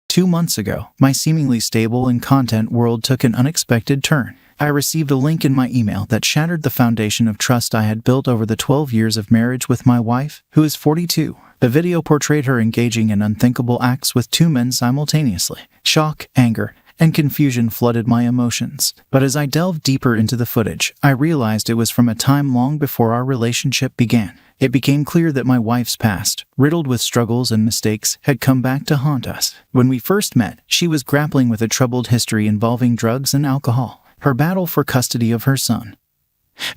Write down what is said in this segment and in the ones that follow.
2 months ago, my seemingly stable and content world took an unexpected turn. I received a link in my email that shattered the foundation of trust I had built over the 12 years of marriage with my wife, who is 42. The video portrayed her engaging in unthinkable acts with 2 men simultaneously. Shock, anger, and confusion flooded my emotions. But as I delved deeper into the footage, I realized it was from a time long before our relationship began. It became clear that my wife's past, riddled with struggles and mistakes, had come back to haunt us. When we first met, she was grappling with a troubled history involving drugs and alcohol. Her battle for custody of her son,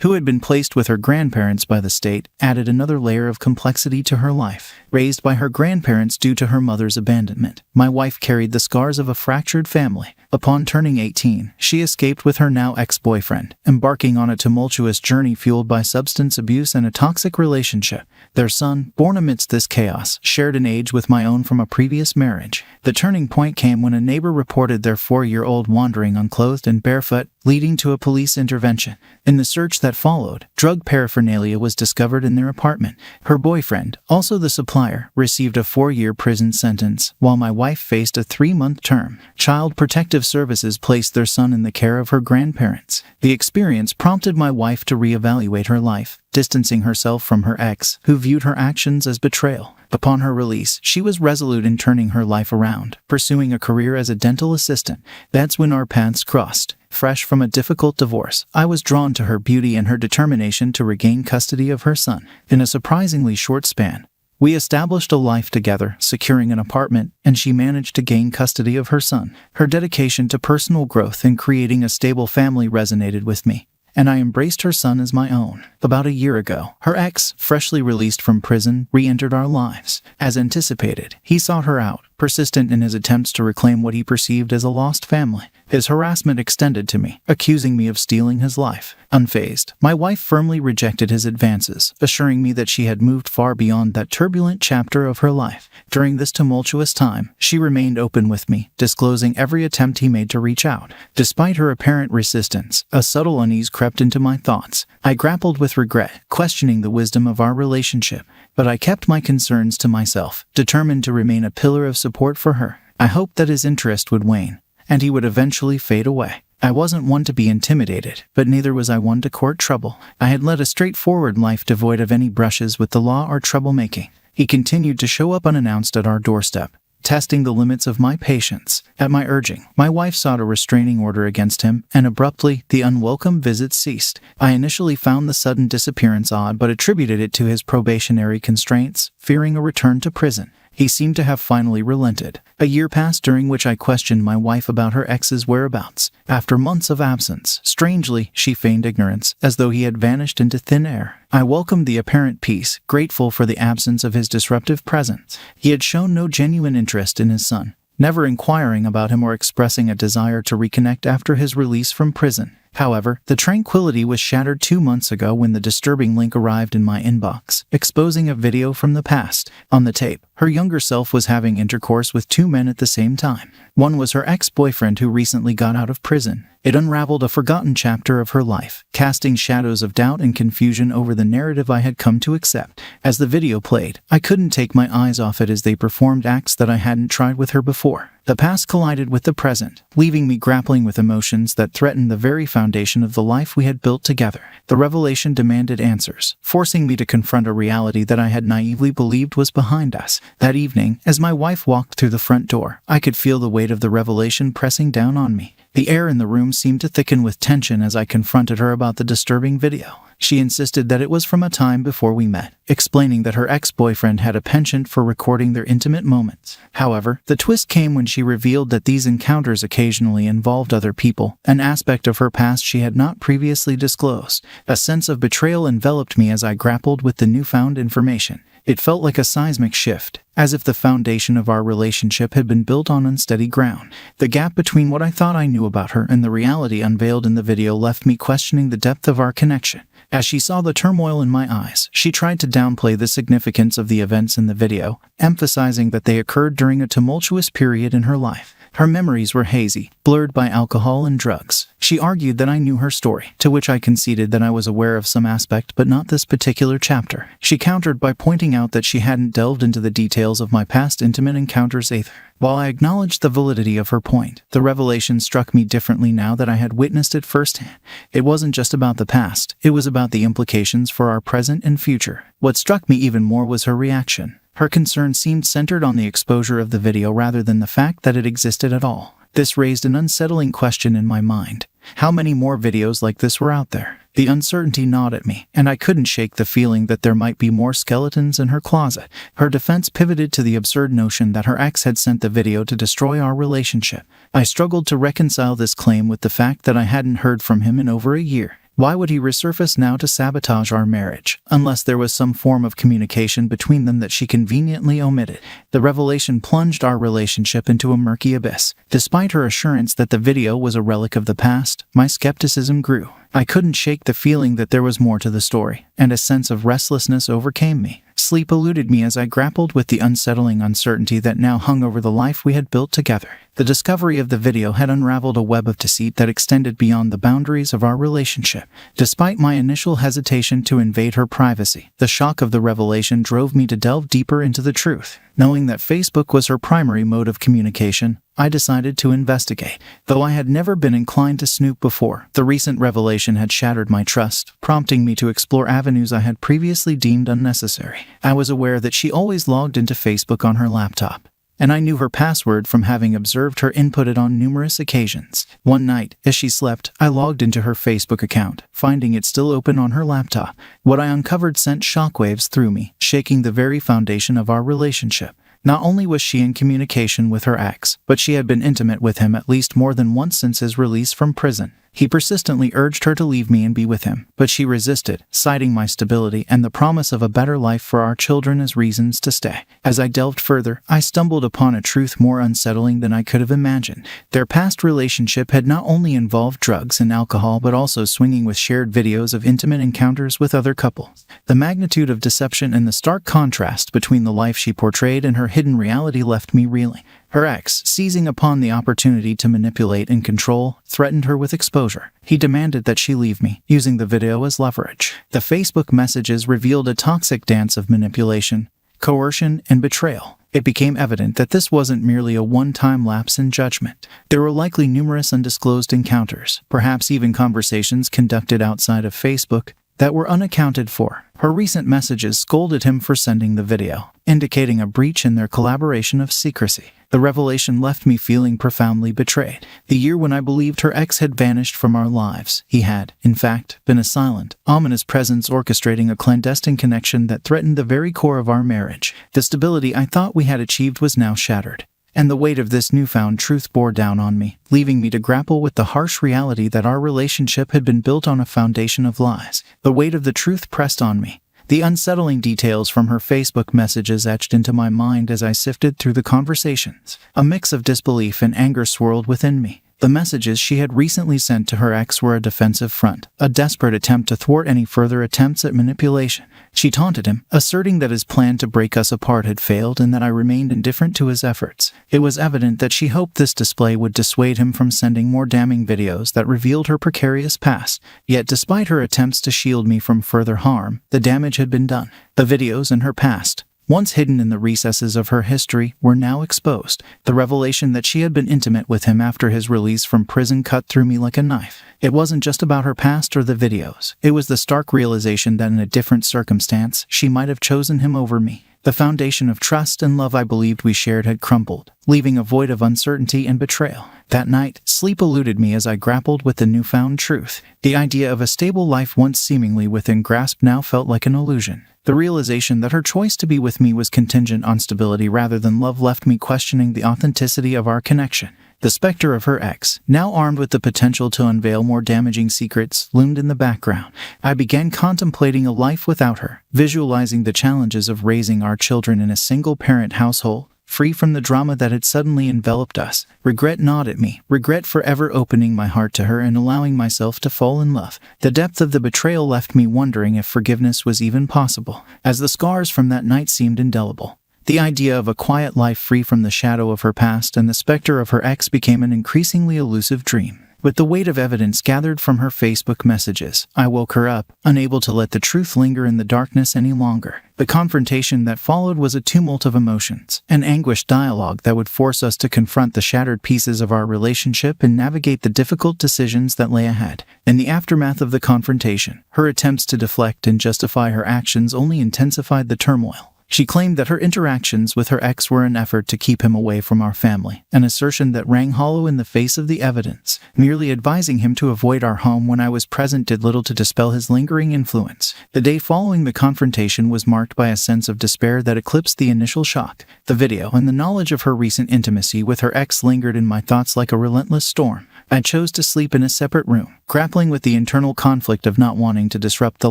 who had been placed with her grandparents by the state, added another layer of complexity to her life. Raised by her grandparents due to her mother's abandonment, my wife carried the scars of a fractured family. Upon turning 18, she escaped with her now ex-boyfriend, embarking on a tumultuous journey fueled by substance abuse and a toxic relationship. Their son, born amidst this chaos, shared an age with my own from a previous marriage. The turning point came when a neighbor reported their 4-year-old wandering unclothed and barefoot, leading to a police intervention. In the search that followed, drug paraphernalia was discovered in their apartment. Her boyfriend, also the supplier, received a 4-year prison sentence, while my wife faced a 3-month term. Child Protective Services placed their son in the care of her grandparents. The experience prompted my wife to reevaluate her life, distancing herself from her ex, who viewed her actions as betrayal. Upon her release, she was resolute in turning her life around, pursuing a career as a dental assistant. That's when our paths crossed. Fresh from a difficult divorce, I was drawn to her beauty and her determination to regain custody of her son. In a surprisingly short span, we established a life together, securing an apartment, and she managed to gain custody of her son. Her dedication to personal growth and creating a stable family resonated with me, and I embraced her son as my own. About a year ago, her ex, freshly released from prison, re-entered our lives. As anticipated, he sought her out, persistent in his attempts to reclaim what he perceived as a lost family. His harassment extended to me, accusing me of stealing his life. Unfazed, my wife firmly rejected his advances, assuring me that she had moved far beyond that turbulent chapter of her life. During this tumultuous time, she remained open with me, disclosing every attempt he made to reach out. Despite her apparent resistance, a subtle unease crept into my thoughts. I grappled with regret, questioning the wisdom of our relationship, but I kept my concerns to myself, determined to remain a pillar of support for her. I hoped that his interest would wane, and he would eventually fade away. I wasn't one to be intimidated, but neither was I one to court trouble. I had led a straightforward life devoid of any brushes with the law or troublemaking. He continued to show up unannounced at our doorstep, testing the limits of my patience. At my urging, my wife sought a restraining order against him, and abruptly, the unwelcome visits ceased. I initially found the sudden disappearance odd but attributed it to his probationary constraints, fearing a return to prison. He seemed to have finally relented. A year passed during which I questioned my wife about her ex's whereabouts. After months of absence, strangely, she feigned ignorance, as though he had vanished into thin air. I welcomed the apparent peace, grateful for the absence of his disruptive presence. He had shown no genuine interest in his son, never inquiring about him or expressing a desire to reconnect after his release from prison. However, the tranquility was shattered 2 months ago when the disturbing link arrived in my inbox, exposing a video from the past. On the tape, her younger self was having intercourse with 2 men at the same time. One was her ex-boyfriend who recently got out of prison. It unraveled a forgotten chapter of her life, casting shadows of doubt and confusion over the narrative I had come to accept. As the video played, I couldn't take my eyes off it as they performed acts that I hadn't tried with her before. The past collided with the present, leaving me grappling with emotions that threatened the very foundation of the life we had built together. The revelation demanded answers, forcing me to confront a reality that I had naively believed was behind us. That evening, as my wife walked through the front door, I could feel the weight of the revelation pressing down on me. The air in the room seemed to thicken with tension as I confronted her about the disturbing video. She insisted that it was from a time before we met, explaining that her ex-boyfriend had a penchant for recording their intimate moments. However, the twist came when she revealed that these encounters occasionally involved other people, an aspect of her past she had not previously disclosed. A sense of betrayal enveloped me as I grappled with the newfound information. It felt like a seismic shift, as if the foundation of our relationship had been built on unsteady ground. The gap between what I thought I knew about her and the reality unveiled in the video left me questioning the depth of our connection. As she saw the turmoil in my eyes, she tried to downplay the significance of the events in the video, emphasizing that they occurred during a tumultuous period in her life. Her memories were hazy, blurred by alcohol and drugs. She argued that I knew her story, to which I conceded that I was aware of some aspect but not this particular chapter. She countered by pointing out that she hadn't delved into the details of my past intimate encounters either. While I acknowledged the validity of her point, the revelation struck me differently now that I had witnessed it firsthand. It wasn't just about the past, it was about the implications for our present and future. What struck me even more was her reaction. Her concern seemed centered on the exposure of the video rather than the fact that it existed at all. This raised an unsettling question in my mind. How many more videos like this were out there? The uncertainty gnawed at me, and I couldn't shake the feeling that there might be more skeletons in her closet. Her defense pivoted to the absurd notion that her ex had sent the video to destroy our relationship. I struggled to reconcile this claim with the fact that I hadn't heard from him in over a year. Why would he resurface now to sabotage our marriage, unless there was some form of communication between them that she conveniently omitted? The revelation plunged our relationship into a murky abyss. Despite her assurance that the video was a relic of the past, my skepticism grew. I couldn't shake the feeling that there was more to the story, and a sense of restlessness overcame me. Sleep eluded me as I grappled with the unsettling uncertainty that now hung over the life we had built together. The discovery of the video had unraveled a web of deceit that extended beyond the boundaries of our relationship. Despite my initial hesitation to invade her privacy, the shock of the revelation drove me to delve deeper into the truth. Knowing that Facebook was her primary mode of communication, I decided to investigate. Though I had never been inclined to snoop before, the recent revelation had shattered my trust, prompting me to explore avenues I had previously deemed unnecessary. I was aware that she always logged into Facebook on her laptop, and I knew her password from having observed her input it on numerous occasions. One night, as she slept, I logged into her Facebook account, finding it still open on her laptop. What I uncovered sent shockwaves through me, shaking the very foundation of our relationship. Not only was she in communication with her ex, but she had been intimate with him at least more than once since his release from prison. He persistently urged her to leave me and be with him, but she resisted, citing my stability and the promise of a better life for our children as reasons to stay. As I delved further, I stumbled upon a truth more unsettling than I could have imagined. Their past relationship had not only involved drugs and alcohol but also swinging with shared videos of intimate encounters with other couples. The magnitude of deception and the stark contrast between the life she portrayed and her hidden reality left me reeling. Her ex, seizing upon the opportunity to manipulate and control, threatened her with exposure. He demanded that she leave me, using the video as leverage. The Facebook messages revealed a toxic dance of manipulation, coercion, and betrayal. It became evident that this wasn't merely a one-time lapse in judgment. There were likely numerous undisclosed encounters, perhaps even conversations conducted outside of Facebook, that were unaccounted for. Her recent messages scolded him for sending the video, indicating a breach in their collaboration of secrecy. The revelation left me feeling profoundly betrayed. The year when I believed her ex had vanished from our lives, he had, in fact, been a silent, ominous presence orchestrating a clandestine connection that threatened the very core of our marriage. The stability I thought we had achieved was now shattered, and the weight of this newfound truth bore down on me, leaving me to grapple with the harsh reality that our relationship had been built on a foundation of lies. The weight of the truth pressed on me. The unsettling details from her Facebook messages etched into my mind as I sifted through the conversations. A mix of disbelief and anger swirled within me. The messages she had recently sent to her ex were a defensive front, a desperate attempt to thwart any further attempts at manipulation. She taunted him, asserting that his plan to break us apart had failed and that I remained indifferent to his efforts. It was evident that she hoped this display would dissuade him from sending more damning videos that revealed her precarious past. Yet despite her attempts to shield me from further harm, the damage had been done. The videos in her past, once hidden in the recesses of her history, were now exposed. The revelation that she had been intimate with him after his release from prison cut through me like a knife. It wasn't just about her past or the videos. It was the stark realization that in a different circumstance, she might have chosen him over me. The foundation of trust and love I believed we shared had crumbled, leaving a void of uncertainty and betrayal. That night, sleep eluded me as I grappled with the newfound truth. The idea of a stable life once seemingly within grasp now felt like an illusion. The realization that her choice to be with me was contingent on stability rather than love left me questioning the authenticity of our connection. The specter of her ex, now armed with the potential to unveil more damaging secrets, loomed in the background. I began contemplating a life without her, visualizing the challenges of raising our children in a single-parent household, free from the drama that had suddenly enveloped us. Regret gnawed at me, regret for ever opening my heart to her and allowing myself to fall in love. The depth of the betrayal left me wondering if forgiveness was even possible, as the scars from that night seemed indelible. The idea of a quiet life free from the shadow of her past and the specter of her ex became an increasingly elusive dream. With the weight of evidence gathered from her Facebook messages, I woke her up, unable to let the truth linger in the darkness any longer. The confrontation that followed was a tumult of emotions, an anguished dialogue that would force us to confront the shattered pieces of our relationship and navigate the difficult decisions that lay ahead. In the aftermath of the confrontation, her attempts to deflect and justify her actions only intensified the turmoil. She claimed that her interactions with her ex were an effort to keep him away from our family, an assertion that rang hollow in the face of the evidence. Merely advising him to avoid our home when I was present did little to dispel his lingering influence. The day following the confrontation was marked by a sense of despair that eclipsed the initial shock. The video and the knowledge of her recent intimacy with her ex lingered in my thoughts like a relentless storm. I chose to sleep in a separate room, grappling with the internal conflict of not wanting to disrupt the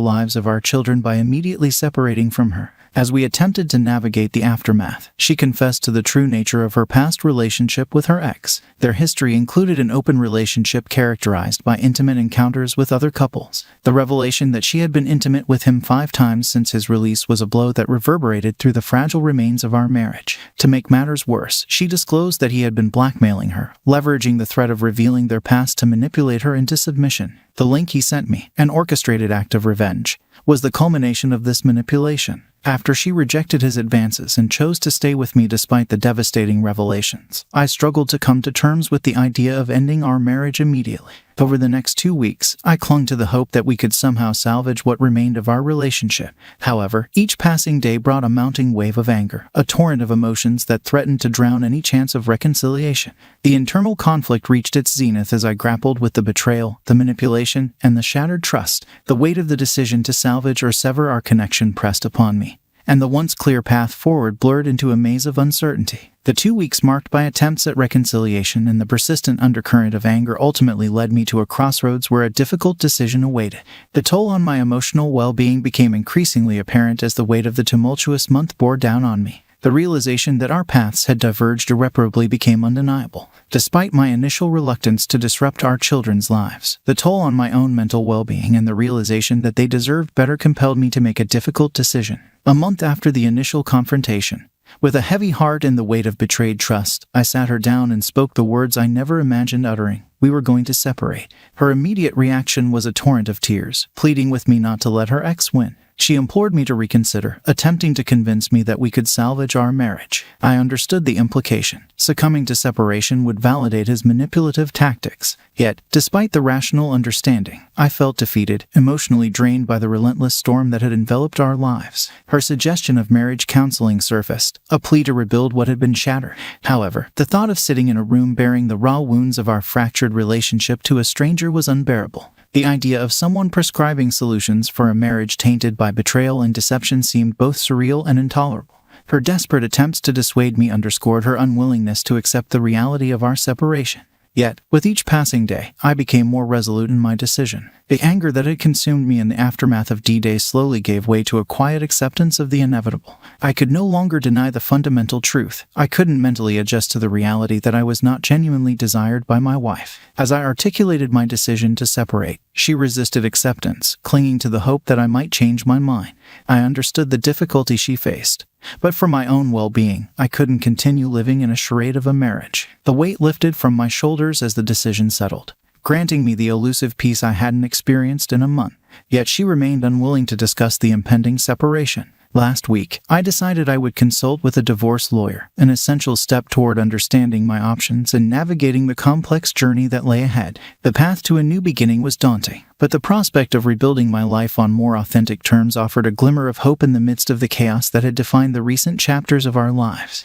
lives of our children by immediately separating from her. As we attempted to navigate the aftermath, she confessed to the true nature of her past relationship with her ex. Their history included an open relationship characterized by intimate encounters with other couples. The revelation that she had been intimate with him 5 times since his release was a blow that reverberated through the fragile remains of our marriage. To make matters worse, she disclosed that he had been blackmailing her, leveraging the threat of revealing their past to manipulate her into submission. The link he sent me, an orchestrated act of revenge, was the culmination of this manipulation. After she rejected his advances and chose to stay with me despite the devastating revelations, I struggled to come to terms with the idea of ending our marriage immediately. Over the next 2 weeks, I clung to the hope that we could somehow salvage what remained of our relationship. However, each passing day brought a mounting wave of anger, a torrent of emotions that threatened to drown any chance of reconciliation. The internal conflict reached its zenith as I grappled with the betrayal, the manipulation, and the shattered trust. The weight of the decision to salvage or sever our connection pressed upon me, and the once clear path forward blurred into a maze of uncertainty. The 2 weeks marked by attempts at reconciliation and the persistent undercurrent of anger ultimately led me to a crossroads where a difficult decision awaited. The toll on my emotional well-being became increasingly apparent as the weight of the tumultuous month bore down on me. The realization that our paths had diverged irreparably became undeniable. Despite my initial reluctance to disrupt our children's lives, the toll on my own mental well-being and the realization that they deserved better compelled me to make a difficult decision. A month after the initial confrontation, with a heavy heart and the weight of betrayed trust, I sat her down and spoke the words I never imagined uttering. We were going to separate. Her immediate reaction was a torrent of tears, pleading with me not to let her ex win. She implored me to reconsider, attempting to convince me that we could salvage our marriage. I understood the implication. Succumbing to separation would validate his manipulative tactics. Yet, despite the rational understanding, I felt defeated, emotionally drained by the relentless storm that had enveloped our lives. Her suggestion of marriage counseling surfaced, a plea to rebuild what had been shattered. However, the thought of sitting in a room bearing the raw wounds of our fractured relationship to a stranger was unbearable. The idea of someone prescribing solutions for a marriage tainted by betrayal and deception seemed both surreal and intolerable. Her desperate attempts to dissuade me underscored her unwillingness to accept the reality of our separation. Yet, with each passing day, I became more resolute in my decision. The anger that had consumed me in the aftermath of D-Day slowly gave way to a quiet acceptance of the inevitable. I could no longer deny the fundamental truth. I couldn't mentally adjust to the reality that I was not genuinely desired by my wife. As I articulated my decision to separate, she resisted acceptance, clinging to the hope that I might change my mind. I understood the difficulty she faced, but for my own well-being, I couldn't continue living in a charade of a marriage. The weight lifted from my shoulders as the decision settled, granting me the elusive peace I hadn't experienced in a month. Yet she remained unwilling to discuss the impending separation. Last week, I decided I would consult with a divorce lawyer, an essential step toward understanding my options and navigating the complex journey that lay ahead. The path to a new beginning was daunting, but the prospect of rebuilding my life on more authentic terms offered a glimmer of hope in the midst of the chaos that had defined the recent chapters of our lives.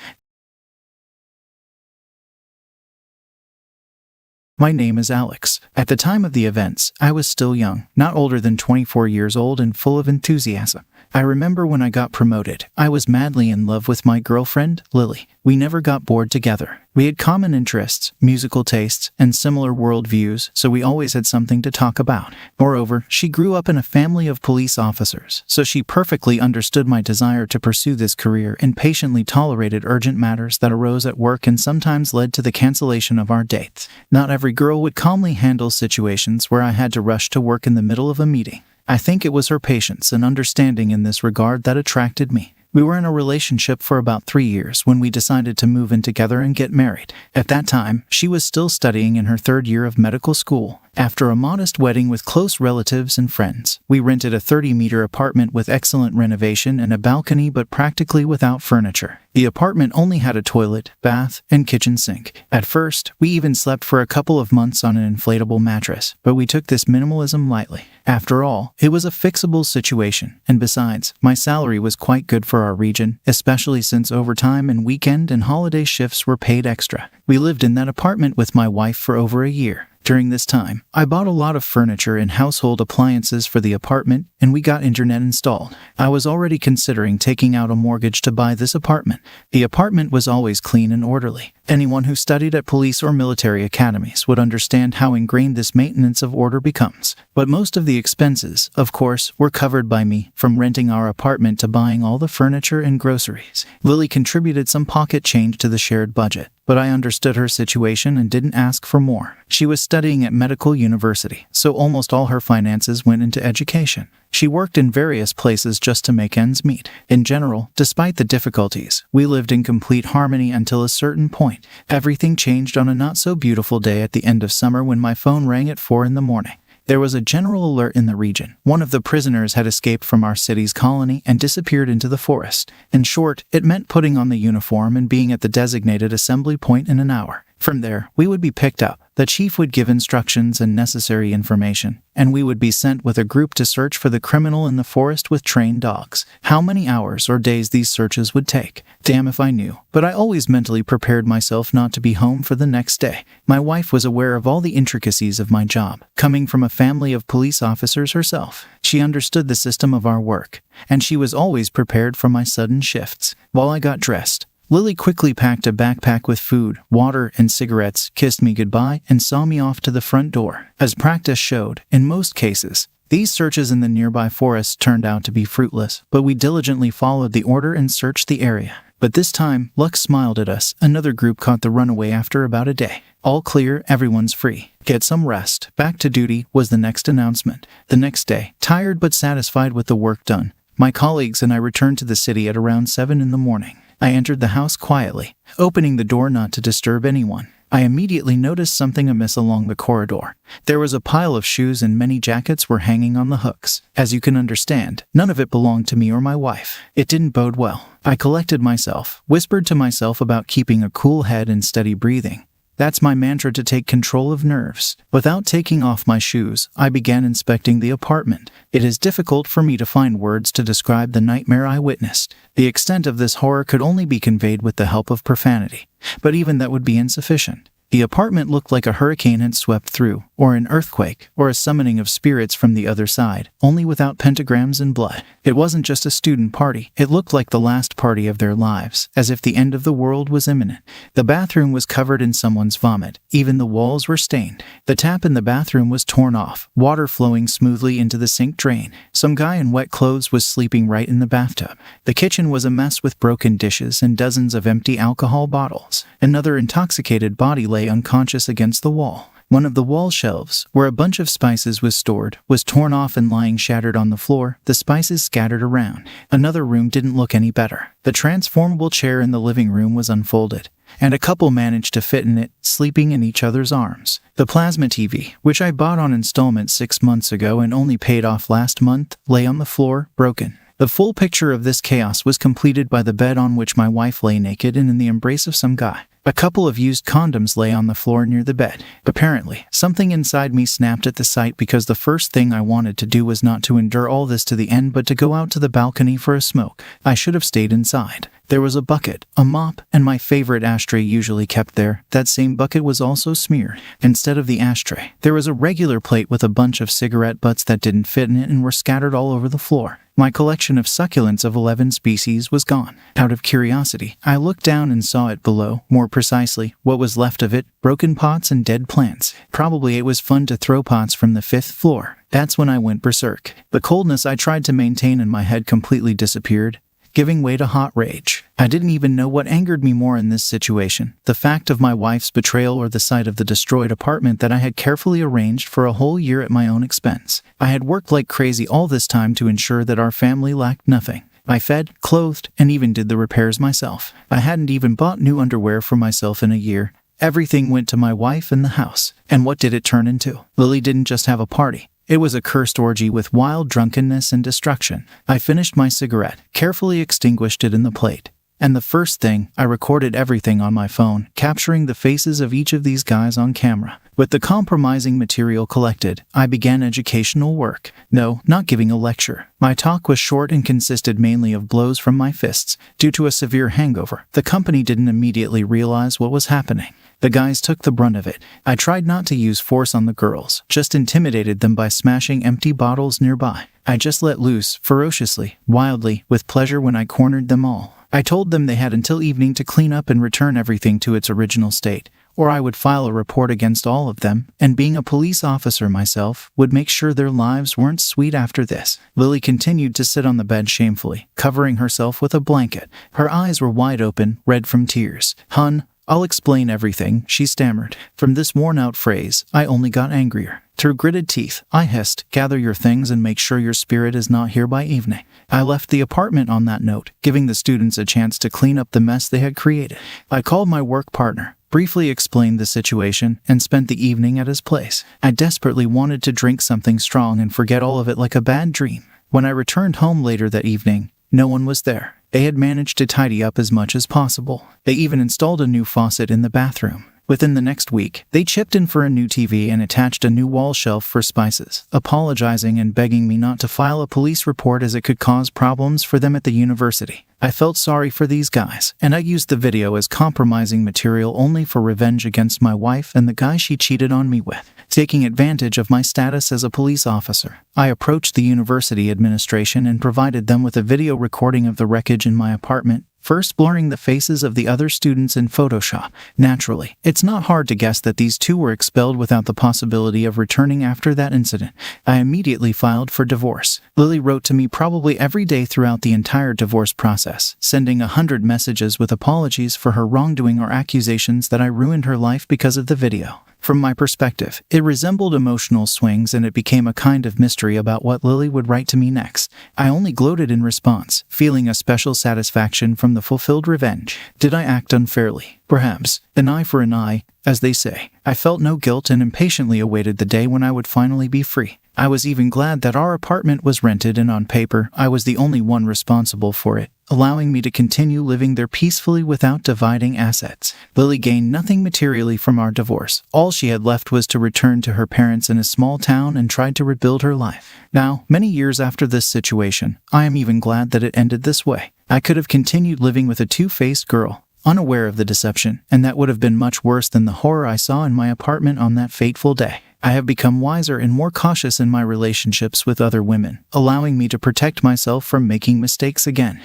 My name is Alex. At the time of the events, I was still young, not older than 24 years old and full of enthusiasm. I remember when I got promoted, I was madly in love with my girlfriend, Lily. We never got bored together. We had common interests, musical tastes, and similar worldviews, so we always had something to talk about. Moreover, she grew up in a family of police officers, so she perfectly understood my desire to pursue this career and patiently tolerated urgent matters that arose at work and sometimes led to the cancellation of our dates. Not every girl would calmly handle situations where I had to rush to work in the middle of a meeting. I think it was her patience and understanding in this regard that attracted me. We were in a relationship for about 3 years when we decided to move in together and get married. At that time, she was still studying in her 3rd year of medical school. After a modest wedding with close relatives and friends, we rented a 30-meter apartment with excellent renovation and a balcony but practically without furniture. The apartment only had a toilet, bath, and kitchen sink. At first, we even slept for a couple of months on an inflatable mattress, but we took this minimalism lightly. After all, it was a fixable situation, and besides, my salary was quite good for our region, especially since overtime and weekend and holiday shifts were paid extra. We lived in that apartment with my wife for over a year. During this time, I bought a lot of furniture and household appliances for the apartment, and we got internet installed. I was already considering taking out a mortgage to buy this apartment. The apartment was always clean and orderly. Anyone who studied at police or military academies would understand how ingrained this maintenance of order becomes. But most of the expenses, of course, were covered by me, from renting our apartment to buying all the furniture and groceries. Lily contributed some pocket change to the shared budget, but I understood her situation and didn't ask for more. She was studying at medical university, so almost all her finances went into education. She worked in various places just to make ends meet. In general, despite the difficulties, we lived in complete harmony until a certain point. Everything changed on a not-so-beautiful day at the end of summer when my phone rang at 4 in the morning. There was a general alert in the region. One of the prisoners had escaped from our city's colony and disappeared into the forest. In short, it meant putting on the uniform and being at the designated assembly point in an hour. From there, we would be picked up. The chief would give instructions and necessary information, and we would be sent with a group to search for the criminal in the forest with trained dogs. How many hours or days these searches would take? Damn if I knew, but I always mentally prepared myself not to be home for the next day. My wife was aware of all the intricacies of my job, coming from a family of police officers herself. She understood the system of our work, and she was always prepared for my sudden shifts. While I got dressed, Lily quickly packed a backpack with food, water, and cigarettes, kissed me goodbye, and saw me off to the front door. As practice showed, in most cases, these searches in the nearby forests turned out to be fruitless, but we diligently followed the order and searched the area. But this time, luck smiled at us. Another group caught the runaway after about a day. All clear, everyone's free. Get some rest. Back to duty was the next announcement. The next day, tired but satisfied with the work done, my colleagues and I returned to the city at around 7 in the morning. I entered the house quietly, opening the door not to disturb anyone. I immediately noticed something amiss along the corridor. There was a pile of shoes and many jackets were hanging on the hooks. As you can understand, none of it belonged to me or my wife. It didn't bode well. I collected myself, whispered to myself about keeping a cool head and steady breathing. That's my mantra to take control of nerves. Without taking off my shoes, I began inspecting the apartment. It is difficult for me to find words to describe the nightmare I witnessed. The extent of this horror could only be conveyed with the help of profanity, but even that would be insufficient. The apartment looked like a hurricane had swept through, or an earthquake, or a summoning of spirits from the other side, only without pentagrams and blood. It wasn't just a student party. It looked like the last party of their lives, as if the end of the world was imminent. The bathroom was covered in someone's vomit. Even the walls were stained. The tap in the bathroom was torn off, water flowing smoothly into the sink drain. Some guy in wet clothes was sleeping right in the bathtub. The kitchen was a mess with broken dishes and dozens of empty alcohol bottles. Another intoxicated body lay unconscious against the wall. One of the wall shelves, where a bunch of spices was stored, was torn off and lying shattered on the floor, the spices scattered around. Another room didn't look any better. The transformable chair in the living room was unfolded, and a couple managed to fit in it, sleeping in each other's arms. The plasma TV, which I bought on installment 6 months ago and only paid off last month, lay on the floor, broken. The full picture of this chaos was completed by the bed on which my wife lay naked and in the embrace of some guy. A couple of used condoms lay on the floor near the bed. Apparently, something inside me snapped at the sight because the first thing I wanted to do was not to endure all this to the end but to go out to the balcony for a smoke. I should have stayed inside. There was a bucket, a mop, and my favorite ashtray usually kept there. That same bucket was also smeared. Instead of the ashtray, there was a regular plate with a bunch of cigarette butts that didn't fit in it and were scattered all over the floor. My collection of succulents of 11 species was gone. Out of curiosity, I looked down and saw it below. More precisely, what was left of it, broken pots and dead plants. Probably it was fun to throw pots from the 5th floor. That's when I went berserk. The coldness I tried to maintain in my head completely disappeared, giving way to hot rage. I didn't even know what angered me more in this situation, the fact of my wife's betrayal or the sight of the destroyed apartment that I had carefully arranged for a whole year at my own expense. I had worked like crazy all this time to ensure that our family lacked nothing. I fed, clothed, and even did the repairs myself. I hadn't even bought new underwear for myself in a year. Everything went to my wife and the house. And what did it turn into? Lily didn't just have a party. It was a cursed orgy with wild drunkenness and destruction. I finished my cigarette, carefully extinguished it in the plate. And the first thing, I recorded everything on my phone, capturing the faces of each of these guys on camera. With the compromising material collected, I began educational work. No, not giving a lecture. My talk was short and consisted mainly of blows from my fists. Due to a severe hangover, the company didn't immediately realize what was happening. The guys took the brunt of it. I tried not to use force on the girls, just intimidated them by smashing empty bottles nearby. I just let loose, ferociously, wildly, with pleasure when I cornered them all. I told them they had until evening to clean up and return everything to its original state, or I would file a report against all of them, and being a police officer myself, would make sure their lives weren't sweet after this. Lily continued to sit on the bed shamefully, covering herself with a blanket. Her eyes were wide open, red from tears. "Hun, I'll explain everything," she stammered. From this worn-out phrase, I only got angrier. Through gritted teeth, I hissed, "Gather your things and make sure your spirit is not here by evening." I left the apartment on that note, giving the students a chance to clean up the mess they had created. I called my work partner, briefly explained the situation, and spent the evening at his place. I desperately wanted to drink something strong and forget all of it like a bad dream. When I returned home later that evening, no one was there. They had managed to tidy up as much as possible. They even installed a new faucet in the bathroom. Within the next week, they chipped in for a new TV and attached a new wall shelf for spices, apologizing and begging me not to file a police report as it could cause problems for them at the university. I felt sorry for these guys, and I used the video as compromising material only for revenge against my wife and the guy she cheated on me with. Taking advantage of my status as a police officer, I approached the university administration and provided them with a video recording of the wreckage in my apartment, first blurring the faces of the other students in Photoshop. Naturally, it's not hard to guess that these two were expelled without the possibility of returning after that incident. I immediately filed for divorce. Lily wrote to me probably every day throughout the entire divorce process, sending 100 messages with apologies for her wrongdoing or accusations that I ruined her life because of the video. From my perspective, it resembled emotional swings, and it became a kind of mystery about what Lily would write to me next. I only gloated in response, feeling a special satisfaction from the fulfilled revenge. Did I act unfairly? Perhaps. An eye for an eye, as they say. I felt no guilt and impatiently awaited the day when I would finally be free. I was even glad that our apartment was rented, and on paper, I was the only one responsible for it, allowing me to continue living there peacefully without dividing assets. Lily gained nothing materially from our divorce. All she had left was to return to her parents in a small town and try to rebuild her life. Now, many years after this situation, I am even glad that it ended this way. I could have continued living with a two-faced girl, unaware of the deception, and that would have been much worse than the horror I saw in my apartment on that fateful day. I have become wiser and more cautious in my relationships with other women, allowing me to protect myself from making mistakes again.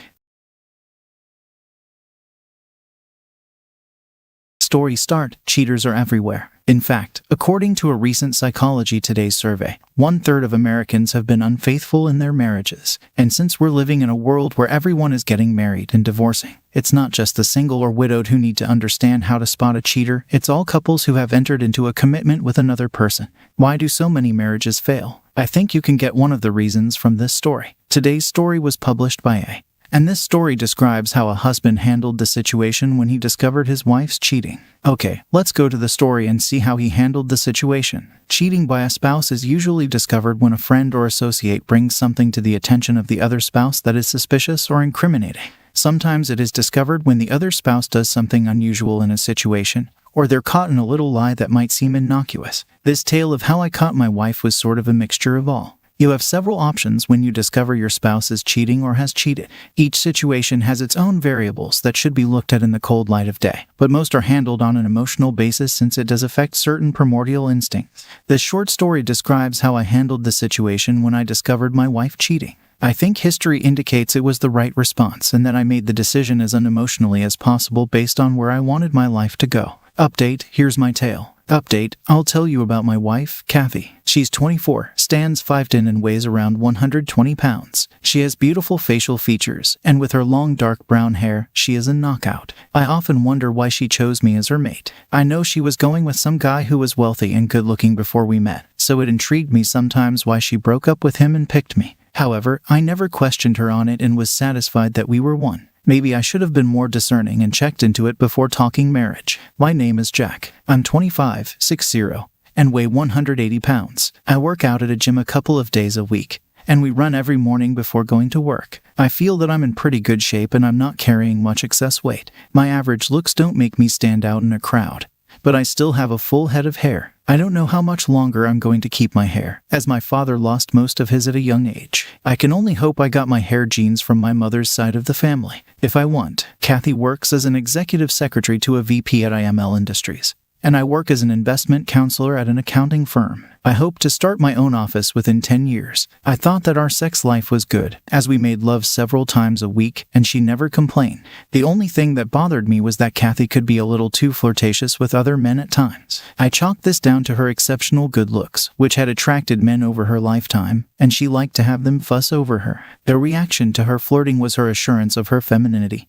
Story start: cheaters are everywhere. In fact, according to a recent Psychology Today survey, 1/3 of Americans have been unfaithful in their marriages. And since we're living in a world where everyone is getting married and divorcing, it's not just the single or widowed who need to understand how to spot a cheater, it's all couples who have entered into a commitment with another person. Why do so many marriages fail? I think you can get one of the reasons from this story. Today's story was published by AITA. And this story describes how a husband handled the situation when he discovered his wife's cheating. Okay, let's go to the story and see how he handled the situation. Cheating by a spouse is usually discovered when a friend or associate brings something to the attention of the other spouse that is suspicious or incriminating. Sometimes it is discovered when the other spouse does something unusual in a situation, or they're caught in a little lie that might seem innocuous. This tale of how I caught my wife was sort of a mixture of all. You have several options when you discover your spouse is cheating or has cheated. Each situation has its own variables that should be looked at in the cold light of day, but most are handled on an emotional basis since it does affect certain primordial instincts. This short story describes how I handled the situation when I discovered my wife cheating. I think history indicates it was the right response and that I made the decision as unemotionally as possible based on where I wanted my life to go. Update: here's my tale. Update: I'll tell you about my wife, Kathy. She's 24, stands 5'10" and weighs around 120 pounds. She has beautiful facial features, and with her long dark brown hair, she is a knockout. I often wonder why she chose me as her mate. I know she was going with some guy who was wealthy and good looking before we met, so it intrigued me sometimes why she broke up with him and picked me. However, I never questioned her on it and was satisfied that we were one. Maybe I should have been more discerning and checked into it before talking marriage. My name is Jack. I'm 25, 6'0", and weigh 180 pounds. I work out at a gym a couple of days a week, and we run every morning before going to work. I feel that I'm in pretty good shape and I'm not carrying much excess weight. My average looks don't make me stand out in a crowd, but I still have a full head of hair. I don't know how much longer I'm going to keep my hair, as my father lost most of his at a young age. I can only hope I got my hair genes from my mother's side of the family. If I want, Kathy works as an executive secretary to a VP at IML Industries, and I work as an investment counselor at an accounting firm. I hope to start my own office within 10 years. I thought that our sex life was good, as we made love several times a week, and she never complained. The only thing that bothered me was that Kathy could be a little too flirtatious with other men at times. I chalked this down to her exceptional good looks, which had attracted men over her lifetime, and she liked to have them fuss over her. Their reaction to her flirting was her assurance of her femininity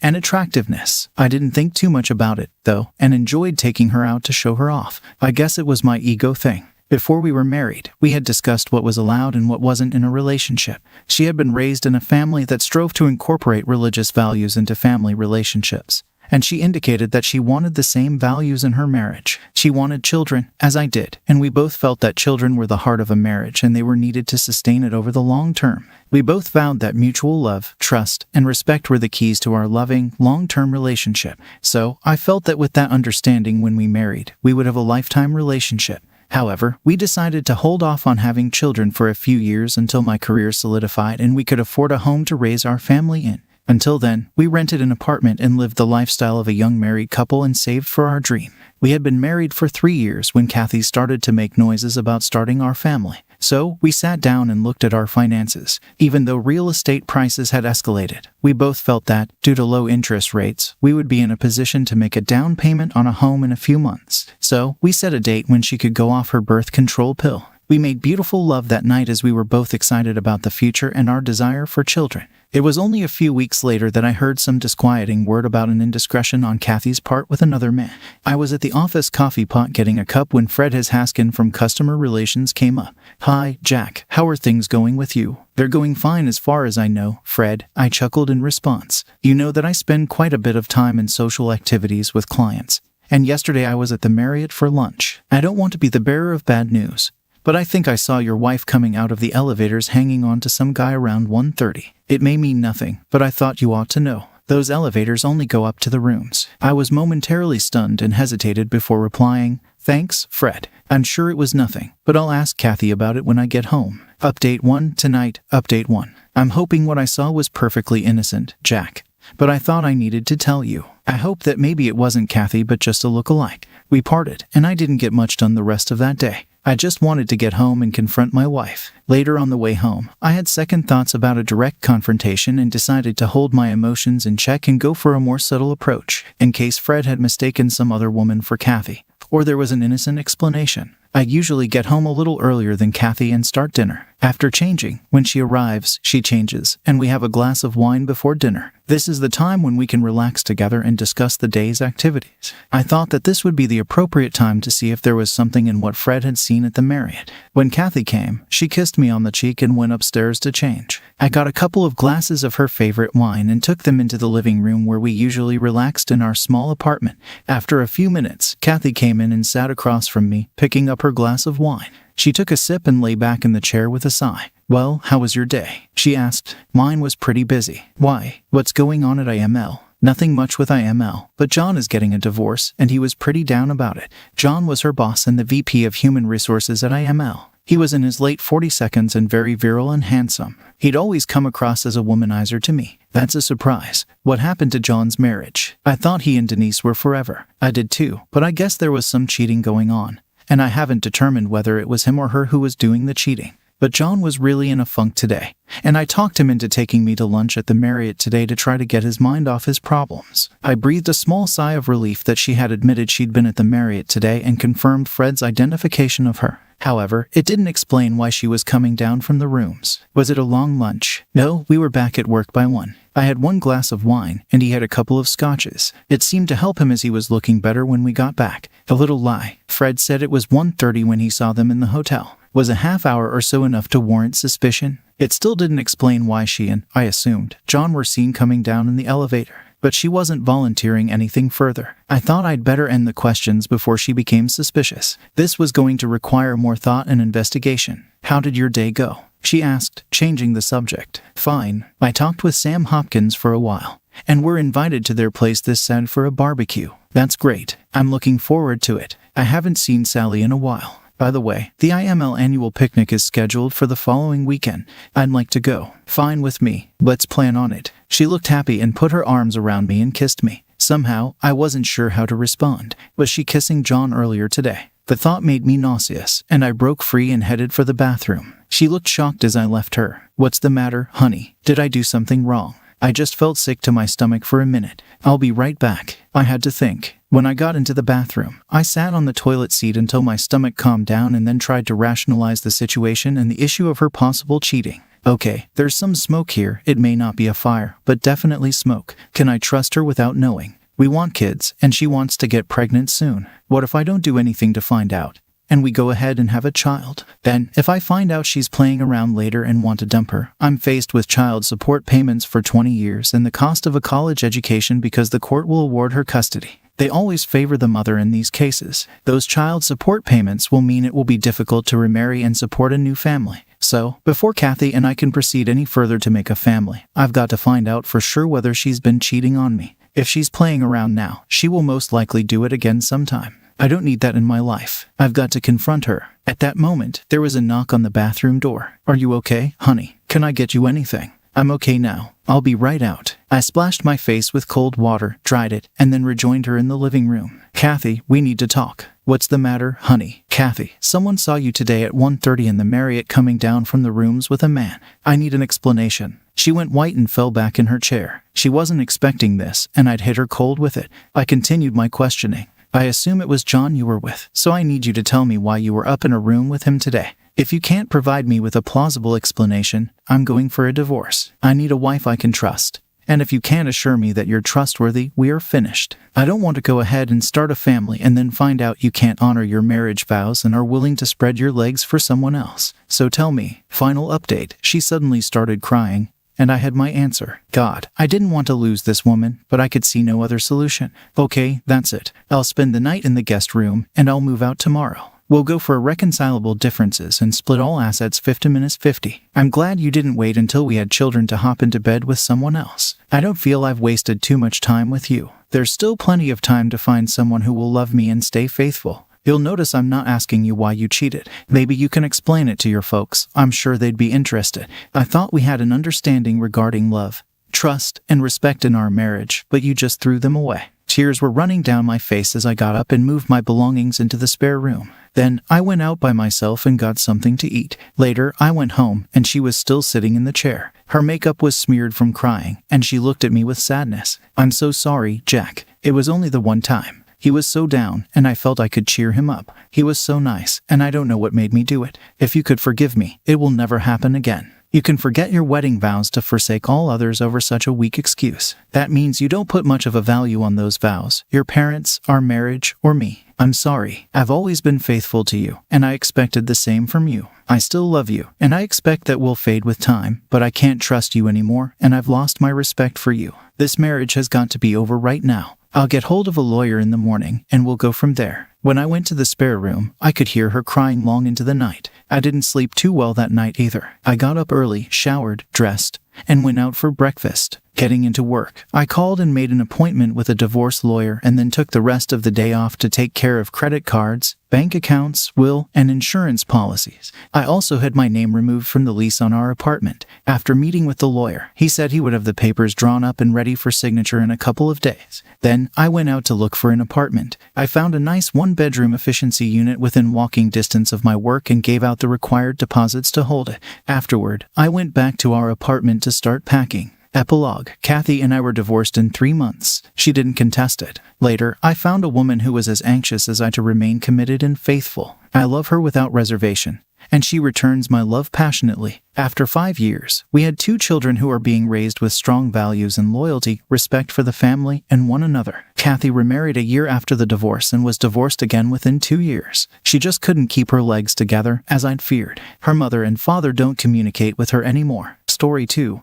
and attractiveness. I didn't think too much about it, though, and enjoyed taking her out to show her off. I guess it was my ego thing. Before we were married, we had discussed what was allowed and what wasn't in a relationship. She had been raised in a family that strove to incorporate religious values into family relationships, and she indicated that she wanted the same values in her marriage. She wanted children, as I did, and we both felt that children were the heart of a marriage and they were needed to sustain it over the long term. We both vowed that mutual love, trust, and respect were the keys to our loving, long-term relationship. So, I felt that with that understanding when we married, we would have a lifetime relationship. However, we decided to hold off on having children for a few years until my career solidified and we could afford a home to raise our family in. Until then, we rented an apartment and lived the lifestyle of a young married couple and saved for our dream. We had been married for 3 years when Kathy started to make noises about starting our family. So, we sat down and looked at our finances. Even though real estate prices had escalated, we both felt that, due to low interest rates, we would be in a position to make a down payment on a home in a few months. So, we set a date when she could go off her birth control pill. We made beautiful love that night as we were both excited about the future and our desire for children. It was only a few weeks later that I heard some disquieting word about an indiscretion on Kathy's part with another man. I was at the office coffee pot getting a cup when Fred Haskin from Customer Relations came up. "Hi, Jack. How are things going with you?" "They're going fine as far as I know, Fred," I chuckled in response. "You know that I spend quite a bit of time in social activities with clients, and yesterday I was at the Marriott for lunch. I don't want to be the bearer of bad news, but I think I saw your wife coming out of the elevators hanging on to some guy around 1:30. It may mean nothing, but I thought you ought to know. Those elevators only go up to the rooms." I was momentarily stunned and hesitated before replying, "Thanks, Fred. I'm sure it was nothing, but I'll ask Kathy about it when I get home." Update 1 tonight. Update 1. I'm hoping what I saw was perfectly innocent, Jack, but I thought I needed to tell you. I hope that maybe it wasn't Kathy but just a look-alike. We parted, and I didn't get much done the rest of that day. I just wanted to get home and confront my wife. Later on the way home, I had second thoughts about a direct confrontation and decided to hold my emotions in check and go for a more subtle approach, in case Fred had mistaken some other woman for Kathy, or there was an innocent explanation. I usually get home a little earlier than Kathy and start dinner. After changing, when she arrives, she changes, and we have a glass of wine before dinner. This is the time when we can relax together and discuss the day's activities. I thought that this would be the appropriate time to see if there was something in what Fred had seen at the Marriott. When Kathy came, she kissed me on the cheek and went upstairs to change. I got a couple of glasses of her favorite wine and took them into the living room where we usually relaxed in our small apartment. After a few minutes, Kathy came in and sat across from me, picking up her glass of wine. She took a sip and lay back in the chair with a sigh. "Well, how was your day?" she asked. "Mine was pretty busy." "Why? What's going on at IML?" "Nothing much with IML, but John is getting a divorce, and he was pretty down about it." John was her boss and the VP of Human Resources at IML. He was in his late 42s and very virile and handsome. He'd always come across as a womanizer to me. "That's a surprise. What happened to John's marriage?" "I thought he and Denise were forever." "I did too, but I guess there was some cheating going on, and I haven't determined whether it was him or her who was doing the cheating. But John was really in a funk today, and I talked him into taking me to lunch at the Marriott today to try to get his mind off his problems." I breathed a small sigh of relief that she had admitted she'd been at the Marriott today and confirmed Fred's identification of her. However, it didn't explain why she was coming down from the rooms. Was it a long lunch? No, we were back at work by 1. I had 1 glass of wine, and he had a couple of scotches. It seemed to help him as he was looking better when we got back. A little lie. Fred said it was 1:30 when he saw them in the hotel. Was a half hour or so enough to warrant suspicion? It still didn't explain why she and, I assumed, John were seen coming down in the elevator. But she wasn't volunteering anything further. I thought I'd better end the questions before she became suspicious. This was going to require more thought and investigation. How did your day go? She asked, changing the subject. Fine. I talked with Sam Hopkins for a while, and we're invited to their place this Saturday for a barbecue. That's great. I'm looking forward to it. I haven't seen Sally in a while. By the way, the IML annual picnic is scheduled for the following weekend. I'd like to go. Fine with me. Let's plan on it. She looked happy and put her arms around me and kissed me. Somehow, I wasn't sure how to respond. Was she kissing John earlier today? The thought made me nauseous, and I broke free and headed for the bathroom. She looked shocked as I left her. What's the matter, honey? Did I do something wrong? I just felt sick to my stomach for a minute. I'll be right back. I had to think. When I got into the bathroom, I sat on the toilet seat until my stomach calmed down and then tried to rationalize the situation and the issue of her possible cheating. Okay, there's some smoke here. It may not be a fire, but definitely smoke. Can I trust her without knowing? We want kids, and she wants to get pregnant soon. What if I don't do anything to find out, and we go ahead and have a child? Then, if I find out she's playing around later and want to dump her, I'm faced with child support payments for 20 years and the cost of a college education because the court will award her custody. They always favor the mother in these cases. Those child support payments will mean it will be difficult to remarry and support a new family. So, before Kathy and I can proceed any further to make a family, I've got to find out for sure whether she's been cheating on me. If she's playing around now, she will most likely do it again sometime. I don't need that in my life. I've got to confront her. At that moment, there was a knock on the bathroom door. Are you okay, honey? Can I get you anything? I'm okay now. I'll be right out. I splashed my face with cold water, dried it, and then rejoined her in the living room. Kathy, we need to talk. What's the matter, honey? Kathy, someone saw you today at 1:30 in the Marriott coming down from the rooms with a man. I need an explanation. She went white and fell back in her chair. She wasn't expecting this, and I'd hit her cold with it. I continued my questioning. I assume it was John you were with, so I need you to tell me why you were up in a room with him today. If you can't provide me with a plausible explanation, I'm going for a divorce. I need a wife I can trust. And if you can't assure me that you're trustworthy, we are finished. I don't want to go ahead and start a family and then find out you can't honor your marriage vows and are willing to spread your legs for someone else. So tell me. Final update. She suddenly started crying, and I had my answer. God, I didn't want to lose this woman, but I could see no other solution. Okay, that's it. I'll spend the night in the guest room, and I'll move out tomorrow. We'll go for irreconcilable differences and split all assets 50-50. I'm glad you didn't wait until we had children to hop into bed with someone else. I don't feel I've wasted too much time with you. There's still plenty of time to find someone who will love me and stay faithful. You'll notice I'm not asking you why you cheated. Maybe you can explain it to your folks. I'm sure they'd be interested. I thought we had an understanding regarding love, trust, and respect in our marriage, but you just threw them away. Tears were running down my face as I got up and moved my belongings into the spare room. Then, I went out by myself and got something to eat. Later, I went home, and she was still sitting in the chair. Her makeup was smeared from crying, and she looked at me with sadness. I'm so sorry, Jack. It was only the one time. He was so down, and I felt I could cheer him up. He was so nice, and I don't know what made me do it. If you could forgive me, it will never happen again. You can forget your wedding vows to forsake all others over such a weak excuse. That means you don't put much of a value on those vows, your parents, our marriage, or me. I'm sorry. I've always been faithful to you, and I expected the same from you. I still love you, and I expect that will fade with time, but I can't trust you anymore, and I've lost my respect for you. This marriage has got to be over right now. I'll get hold of a lawyer in the morning, and we'll go from there. When I went to the spare room, I could hear her crying long into the night. I didn't sleep too well that night either. I got up early, showered, dressed, and went out for breakfast. Getting into work, I called and made an appointment with a divorce lawyer and then took the rest of the day off to take care of credit cards, bank accounts, will, and insurance policies. I also had my name removed from the lease on our apartment. After meeting with the lawyer, he said he would have the papers drawn up and ready for signature in a couple of days. Then, I went out to look for an apartment. I found a nice one-bedroom efficiency unit within walking distance of my work and gave out the required deposits to hold it. Afterward, I went back to our apartment to start packing. Epilogue. Kathy and I were divorced in 3 months. She didn't contest it. Later, I found a woman who was as anxious as I to remain committed and faithful. I love her without reservation, and she returns my love passionately. After 5 years, we had 2 children who are being raised with strong values and loyalty, respect for the family, and one another. Kathy remarried a year after the divorce and was divorced again within 2 years. She just couldn't keep her legs together, as I'd feared. Her mother and father don't communicate with her anymore. Story 2.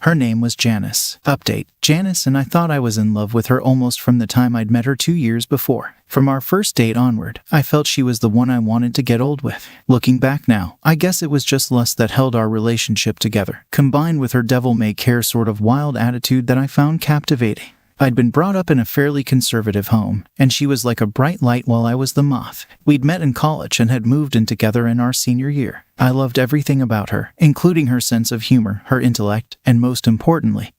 Her name was Janice. Update. Janice and I thought I was in love with her almost from the time I'd met her 2 years before. From our first date onward, I felt she was the one I wanted to get old with. Looking back now, I guess it was just lust that held our relationship together, combined with her devil-may-care sort of wild attitude that I found captivating. I'd been brought up in a fairly conservative home, and she was like a bright light while I was the moth. We'd met in college and had moved in together in our senior year. I loved everything about her, including her sense of humor, her intellect, and most importantly,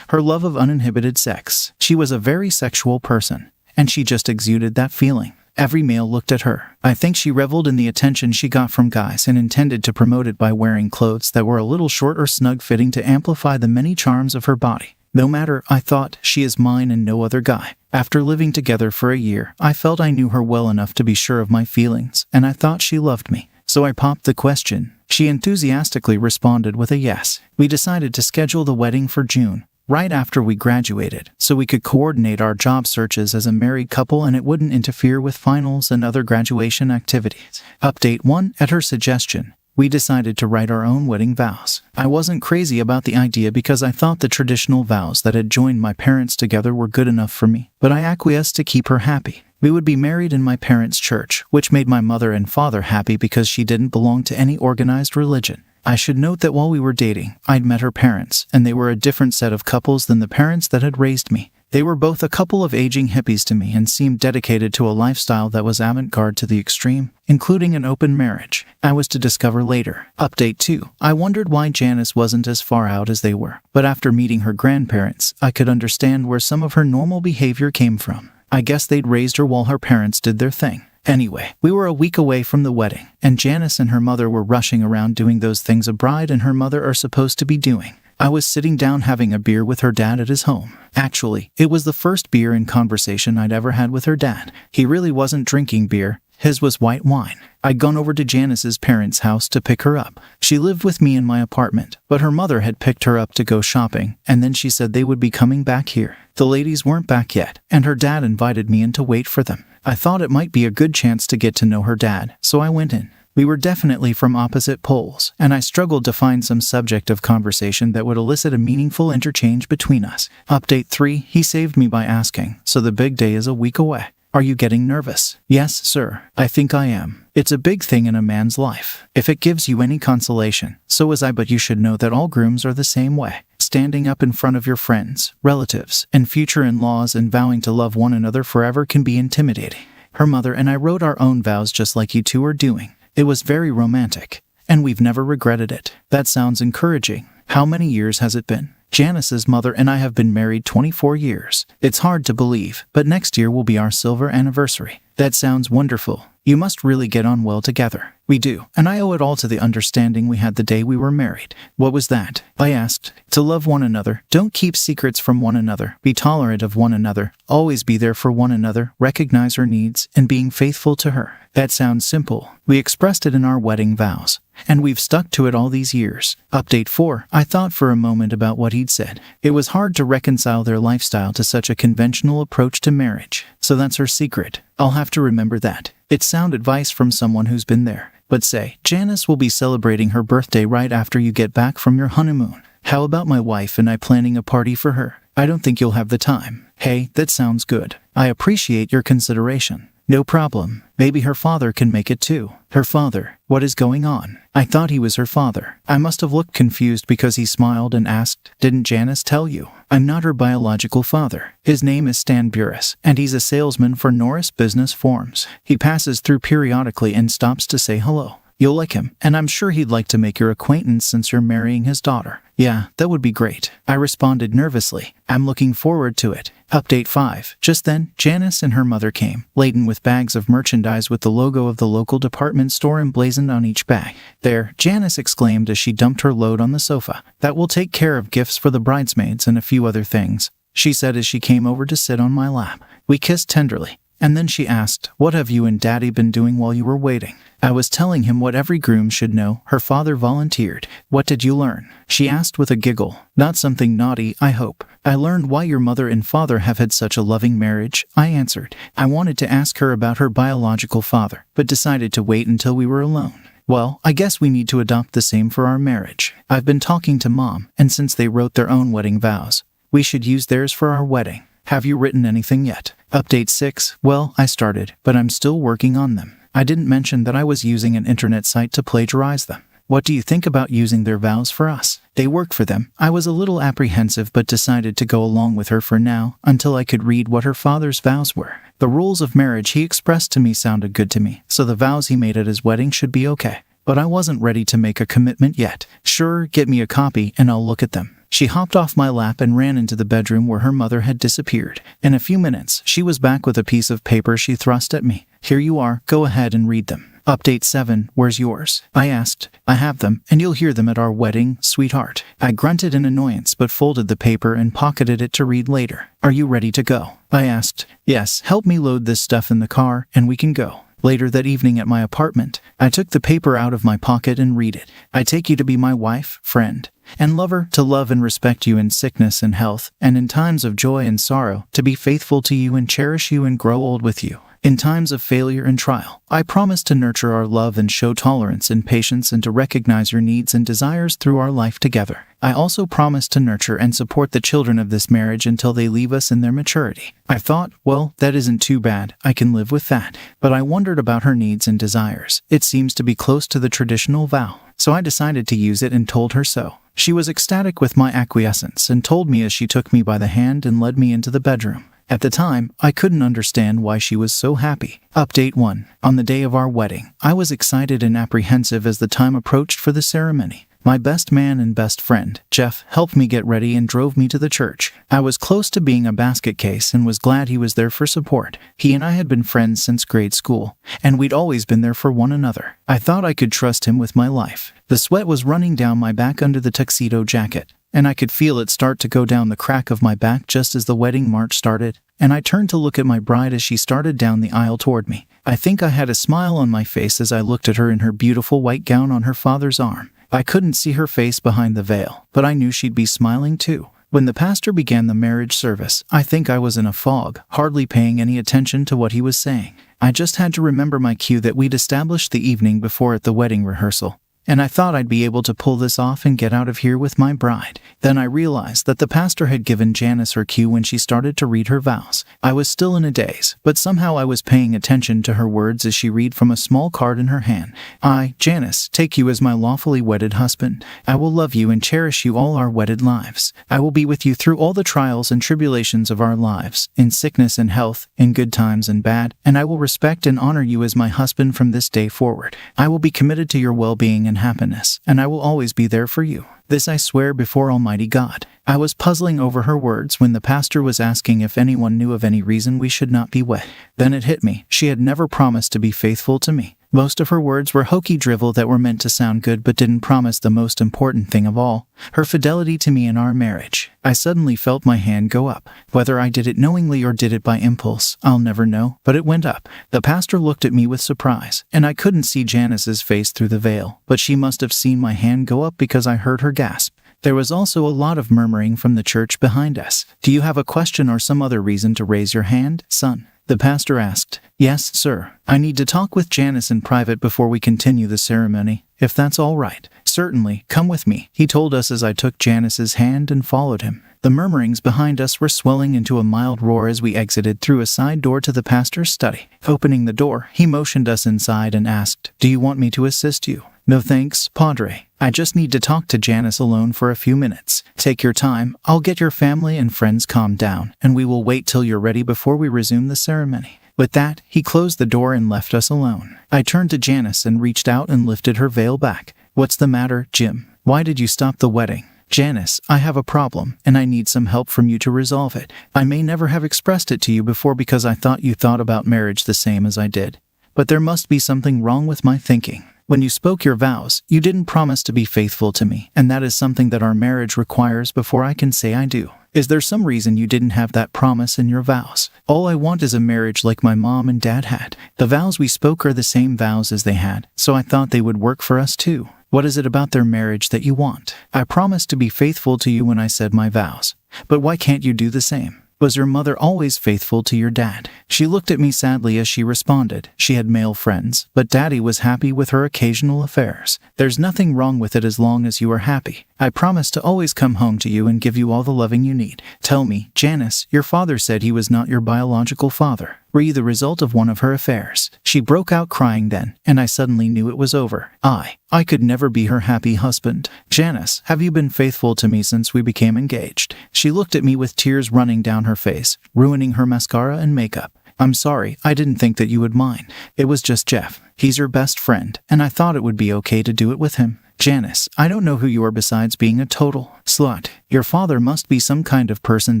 her love of uninhibited sex. She was a very sexual person, and she just exuded that feeling. Every male looked at her. I think she reveled in the attention she got from guys and intended to promote it by wearing clothes that were a little short or snug-fitting to amplify the many charms of her body. No matter, I thought, she is mine and no other guy. After living together for a year, I felt I knew her well enough to be sure of my feelings, and I thought she loved me. So I popped the question. She enthusiastically responded with a yes. We decided to schedule the wedding for June, right after we graduated, so we could coordinate our job searches as a married couple and it wouldn't interfere with finals and other graduation activities. Update 1. At her suggestion, we decided to write our own wedding vows. I wasn't crazy about the idea because I thought the traditional vows that had joined my parents together were good enough for me, but I acquiesced to keep her happy. We would be married in my parents' church, which made my mother and father happy because she didn't belong to any organized religion. I should note that while we were dating, I'd met her parents, and they were a different set of couples than the parents that had raised me. They were both a couple of aging hippies to me and seemed dedicated to a lifestyle that was avant-garde to the extreme, including an open marriage. I was to discover later. Update 2. I wondered why Janice wasn't as far out as they were, but after meeting her grandparents, I could understand where some of her normal behavior came from. I guess they'd raised her while her parents did their thing. Anyway, we were a week away from the wedding, and Janice and her mother were rushing around doing those things a bride and her mother are supposed to be doing. I was sitting down having a beer with her dad at his home. Actually, it was the first beer and conversation I'd ever had with her dad. He really wasn't drinking beer. His was white wine. I'd gone over to Janice's parents' house to pick her up. She lived with me in my apartment, but her mother had picked her up to go shopping, and then she said they would be coming back here. The ladies weren't back yet, and her dad invited me in to wait for them. I thought it might be a good chance to get to know her dad, so I went in. We were definitely from opposite poles, and I struggled to find some subject of conversation that would elicit a meaningful interchange between us. Update 3. He saved me by asking, so the big day is a week away. Are you getting nervous? Yes, sir. I think I am. It's a big thing in a man's life. If it gives you any consolation, so was I, but you should know that all grooms are the same way. Standing up in front of your friends, relatives, and future in-laws and vowing to love one another forever can be intimidating. Her mother and I wrote our own vows just like you two are doing. It was very romantic, and we've never regretted it. That sounds encouraging. How many years has it been? Janice's mother and I have been married 24 years. It's hard to believe, but next year will be our silver anniversary. That sounds wonderful. You must really get on well together. We do, and I owe it all to the understanding we had the day we were married. What was that? I asked. To love one another. Don't keep secrets from one another. Be tolerant of one another. Always be there for one another. Recognize her needs, and being faithful to her. That sounds simple. We expressed it in our wedding vows, and we've stuck to it all these years. Update 4. I thought for a moment about what he'd said. It was hard to reconcile their lifestyle to such a conventional approach to marriage. So that's her secret. I'll have to remember that. It's sound advice from someone who's been there. But say, Janice will be celebrating her birthday right after you get back from your honeymoon. How about my wife and I planning a party for her? I don't think you'll have the time. Hey, that sounds good. I appreciate your consideration. No problem. Maybe her father can make it too. Her father? What is going on? I thought he was her father. I must have looked confused because he smiled and asked, Didn't Janice tell you? I'm not her biological father. His name is Stan Burris, and he's a salesman for Norris Business Forms. He passes through periodically and stops to say hello. You'll like him, and I'm sure he'd like to make your acquaintance since you're marrying his daughter. Yeah, that would be great. I responded nervously. I'm looking forward to it. Update 5. Just then, Janice and her mother came, laden with bags of merchandise with the logo of the local department store emblazoned on each bag. There, Janice exclaimed as she dumped her load on the sofa. That will take care of gifts for the bridesmaids and a few other things, she said as she came over to sit on my lap. We kissed tenderly, and then she asked, "What have you and Daddy been doing while you were waiting?" I was telling him what every groom should know. Her father volunteered. "What did you learn?" she asked with a giggle. "Not something naughty, I hope." "I learned why your mother and father have had such a loving marriage," I answered. I wanted to ask her about her biological father, but decided to wait until we were alone. "Well, I guess we need to adopt the same for our marriage. I've been talking to Mom, and since they wrote their own wedding vows, we should use theirs for our wedding. Have you written anything yet?" Update 6. Well, I started, but I'm still working on them. I didn't mention that I was using an internet site to plagiarize them. What do you think about using their vows for us? They work for them. I was a little apprehensive but decided to go along with her for now, until I could read what her father's vows were. The rules of marriage he expressed to me sounded good to me, so the vows he made at his wedding should be okay. But I wasn't ready to make a commitment yet. "Sure, get me a copy and I'll look at them." She hopped off my lap and ran into the bedroom where her mother had disappeared. In a few minutes, she was back with a piece of paper she thrust at me. "Here you are, go ahead and read them." Update 7. Where's yours? I asked. "I have them, and you'll hear them at our wedding, sweetheart." I grunted in annoyance but folded the paper and pocketed it to read later. "Are you ready to go?" I asked. "Yes, help me load this stuff in the car, and we can go." Later that evening at my apartment, I took the paper out of my pocket and read it. "I take you to be my wife, friend, and lover, to love and respect you in sickness and health, and in times of joy and sorrow, to be faithful to you and cherish you and grow old with you. In times of failure and trial, I promise to nurture our love and show tolerance and patience and to recognize your needs and desires through our life together. I also promise to nurture and support the children of this marriage until they leave us in their maturity." I thought, well, that isn't too bad. I can live with that. But I wondered about her needs and desires. It seems to be close to the traditional vow. So I decided to use it and told her so. She was ecstatic with my acquiescence and told me as she took me by the hand and led me into the bedroom. At the time, I couldn't understand why she was so happy. Update 1. On the day of our wedding, I was excited and apprehensive as the time approached for the ceremony. My best man and best friend, Jeff, helped me get ready and drove me to the church. I was close to being a basket case and was glad he was there for support. He and I had been friends since grade school, and we'd always been there for one another. I thought I could trust him with my life. The sweat was running down my back under the tuxedo jacket, and I could feel it start to go down the crack of my back just as the wedding march started, and I turned to look at my bride as she started down the aisle toward me. I think I had a smile on my face as I looked at her in her beautiful white gown on her father's arm. I couldn't see her face behind the veil, but I knew she'd be smiling too. When the pastor began the marriage service, I think I was in a fog, hardly paying any attention to what he was saying. I just had to remember my cue that we'd established the evening before at the wedding rehearsal, and I thought I'd be able to pull this off and get out of here with my bride. Then I realized that the pastor had given Janice her cue when she started to read her vows. I was still in a daze, but somehow I was paying attention to her words as she read from a small card in her hand. "I, Janice, take you as my lawfully wedded husband. I will love you and cherish you all our wedded lives. I will be with you through all the trials and tribulations of our lives, in sickness and health, in good times and bad, and I will respect and honor you as my husband from this day forward. I will be committed to your well-being and happiness, and I will always be there for you. This I swear before Almighty God." I was puzzling over her words when the pastor was asking if anyone knew of any reason we should not be wed. Then it hit me. She had never promised to be faithful to me. Most of her words were hokey drivel that were meant to sound good but didn't promise the most important thing of all, her fidelity to me in our marriage. I suddenly felt my hand go up. Whether I did it knowingly or did it by impulse, I'll never know, but it went up. The pastor looked at me with surprise, and I couldn't see Janice's face through the veil, but she must have seen my hand go up because I heard her gasp. There was also a lot of murmuring from the church behind us. "Do you have a question or some other reason to raise your hand, son?" the pastor asked. "Yes, sir. I need to talk with Janice in private before we continue the ceremony, if that's all right." "Certainly, come with me," he told us as I took Janice's hand and followed him. The murmurings behind us were swelling into a mild roar as we exited through a side door to the pastor's study. Opening the door, he motioned us inside and asked, "Do you want me to assist you?" "No thanks, Padre. I just need to talk to Janice alone for a few minutes." "Take your time. I'll get your family and friends calmed down, and we will wait till you're ready before we resume the ceremony." With that, he closed the door and left us alone. I turned to Janice and reached out and lifted her veil back. "What's the matter, Jim? Why did you stop the wedding?" "Janice, I have a problem, and I need some help from you to resolve it. I may never have expressed it to you before because I thought you thought about marriage the same as I did. But there must be something wrong with my thinking. When you spoke your vows, you didn't promise to be faithful to me, and that is something that our marriage requires before I can say I do. Is there some reason you didn't have that promise in your vows? All I want is a marriage like my mom and dad had. The vows we spoke are the same vows as they had, so I thought they would work for us too. What is it about their marriage that you want? I promised to be faithful to you when I said my vows. But why can't you do the same? Was your mother always faithful to your dad? She looked at me sadly as she responded. She had male friends, but Daddy was happy with her occasional affairs. There's nothing wrong with it as long as you are happy. I promise to always come home to you and give you all the loving you need. Tell me, Janice, your father said he was not your biological father. Were you the result of one of her affairs? She broke out crying then, and I suddenly knew it was over. I could never be her happy husband. Janice, have you been faithful to me since we became engaged? She looked at me with tears running down her face, ruining her mascara and makeup. I'm sorry, I didn't think that you would mind. It was just Jeff. He's your best friend, and I thought it would be okay to do it with him. Janice, I don't know who you are besides being a total slut. Your father must be some kind of person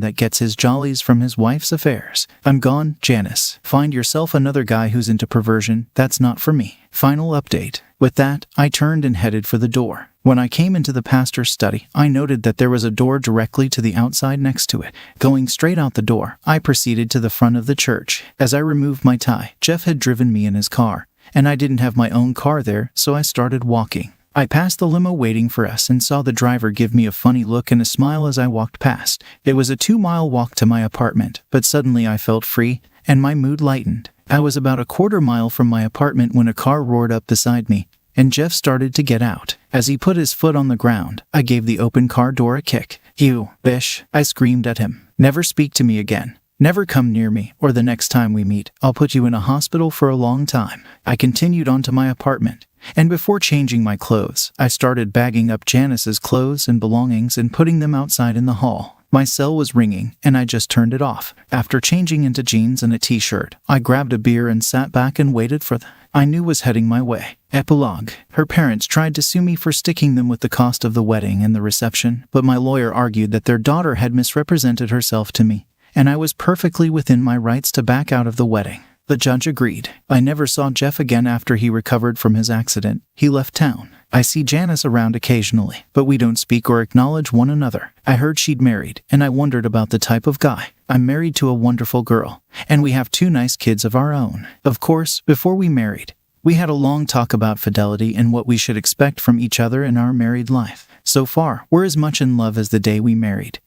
that gets his jollies from his wife's affairs. I'm gone, Janice. Find yourself another guy who's into perversion. That's not for me. Final update. With that, I turned and headed for the door. When I came into the pastor's study, I noted that there was a door directly to the outside next to it. Going straight out the door, I proceeded to the front of the church. As I removed my tie, Jeff had driven me in his car, and I didn't have my own car there, so I started walking. I passed the limo waiting for us and saw the driver give me a funny look and a smile as I walked past. It was a 2-mile walk to my apartment, but suddenly I felt free, and my mood lightened. I was about a quarter mile from my apartment when a car roared up beside me, and Jeff started to get out. As he put his foot on the ground, I gave the open car door a kick. "You, bish," I screamed at him. "Never speak to me again. Never come near me, or the next time we meet, I'll put you in a hospital for a long time." I continued on to my apartment, and before changing my clothes, I started bagging up Janice's clothes and belongings and putting them outside in the hall. My cell was ringing, and I just turned it off. After changing into jeans and a t-shirt, I grabbed a beer and sat back and waited for I knew was heading my way. Epilogue. Her parents tried to sue me for sticking them with the cost of the wedding and the reception, but my lawyer argued that their daughter had misrepresented herself to me, and I was perfectly within my rights to back out of the wedding. The judge agreed. I never saw Jeff again after he recovered from his accident. He left town. I see Janice around occasionally, but we don't speak or acknowledge one another. I heard she'd married, and I wondered about the type of guy. I'm married to a wonderful girl, and we have 2 nice kids of our own. Of course, before we married, we had a long talk about fidelity and what we should expect from each other in our married life. So far, we're as much in love as the day we married.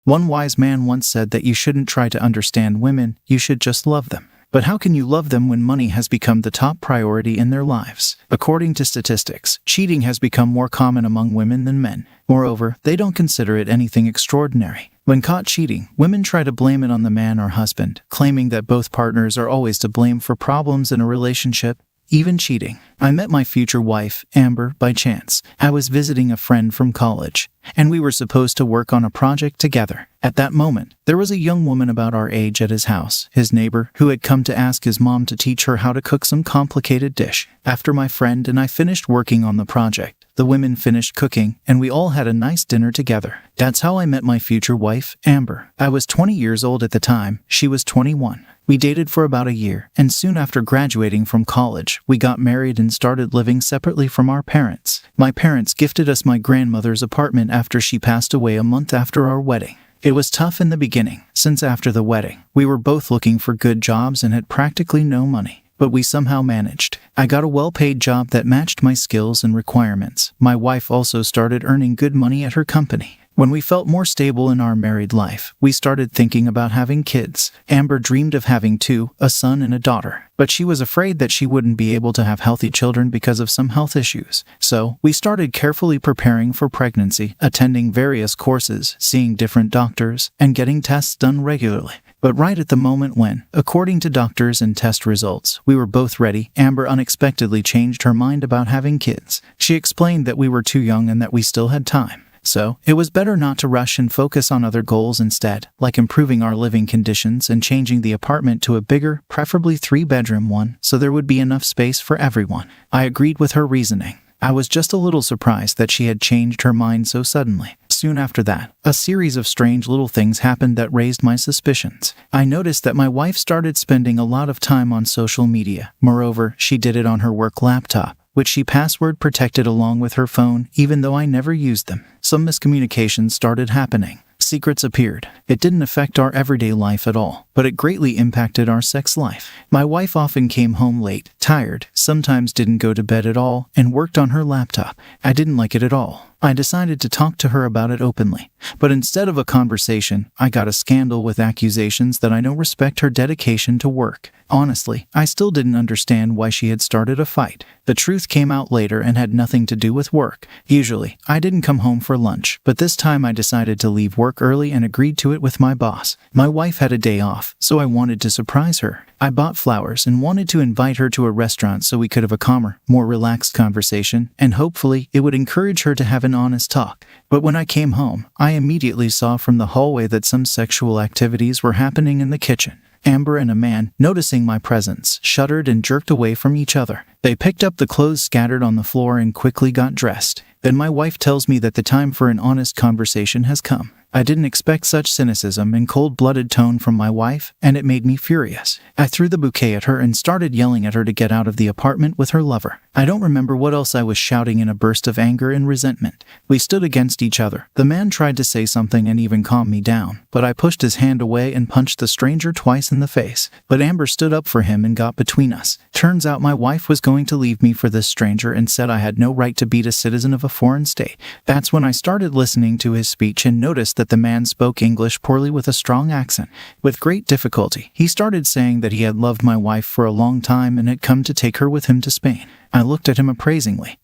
One wise man once said that you shouldn't try to understand women, you should just love them. But how can you love them when money has become the top priority in their lives? According to statistics, cheating has become more common among women than men. Moreover, they don't consider it anything extraordinary. When caught cheating, women try to blame it on the man or husband, claiming that both partners are always to blame for problems in a relationship, even cheating. I met my future wife, Amber, by chance. I was visiting a friend from college, and we were supposed to work on a project together. At that moment, there was a young woman about our age at his house, his neighbor, who had come to ask his mom to teach her how to cook some complicated dish. After my friend and I finished working on the project, the women finished cooking, and we all had a nice dinner together. That's how I met my future wife, Amber. I was 20 years old at the time, she was 21. We dated for about a year, and soon after graduating from college, we got married and started living separately from our parents. My parents gifted us my grandmother's apartment after she passed away a month after our wedding. It was tough in the beginning, since after the wedding, we were both looking for good jobs and had practically no money. But we somehow managed. I got a well-paid job that matched my skills and requirements. My wife also started earning good money at her company. When we felt more stable in our married life, we started thinking about having kids. Amber dreamed of having 2, a son and a daughter, but she was afraid that she wouldn't be able to have healthy children because of some health issues. So, we started carefully preparing for pregnancy, attending various courses, seeing different doctors, and getting tests done regularly. But right at the moment when, according to doctors and test results, we were both ready, Amber unexpectedly changed her mind about having kids. She explained that we were too young and that we still had time. So, it was better not to rush and focus on other goals instead, like improving our living conditions and changing the apartment to a bigger, preferably 3-bedroom one, so there would be enough space for everyone. I agreed with her reasoning. I was just a little surprised that she had changed her mind so suddenly. Soon after that, a series of strange little things happened that raised my suspicions. I noticed that my wife started spending a lot of time on social media. Moreover, she did it on her work laptop, which she password protected along with her phone, even though I never used them. Some miscommunications started happening. Secrets appeared. It didn't affect our everyday life at all, but it greatly impacted our sex life. My wife often came home late, tired, sometimes didn't go to bed at all, and worked on her laptop. I didn't like it at all. I decided to talk to her about it openly. But instead of a conversation, I got a scandal with accusations that I don't respect her dedication to work. Honestly, I still didn't understand why she had started a fight. The truth came out later and had nothing to do with work. Usually, I didn't come home for lunch, but this time I decided to leave work early and agreed to it with my boss. My wife had a day off, so I wanted to surprise her. I bought flowers and wanted to invite her to a restaurant so we could have a calmer, more relaxed conversation, and hopefully it would encourage her to have an honest talk. But when I came home, I immediately saw from the hallway that some sexual activities were happening in the kitchen. Amber and a man, noticing my presence, shuddered and jerked away from each other. They picked up the clothes scattered on the floor and quickly got dressed. Then my wife tells me that the time for an honest conversation has come. I didn't expect such cynicism and cold-blooded tone from my wife, and it made me furious. I threw the bouquet at her and started yelling at her to get out of the apartment with her lover. I don't remember what else I was shouting in a burst of anger and resentment. We stood against each other. The man tried to say something and even calm me down, but I pushed his hand away and punched the stranger twice in the face. But Amber stood up for him and got between us. Turns out my wife was going to leave me for this stranger and said I had no right to beat a citizen of a foreign state. That's when I started listening to his speech and noticed that the man spoke English poorly with a strong accent. With great difficulty, he started saying that he had loved my wife for a long time and had come to take her with him to Spain. I looked at him appraisingly.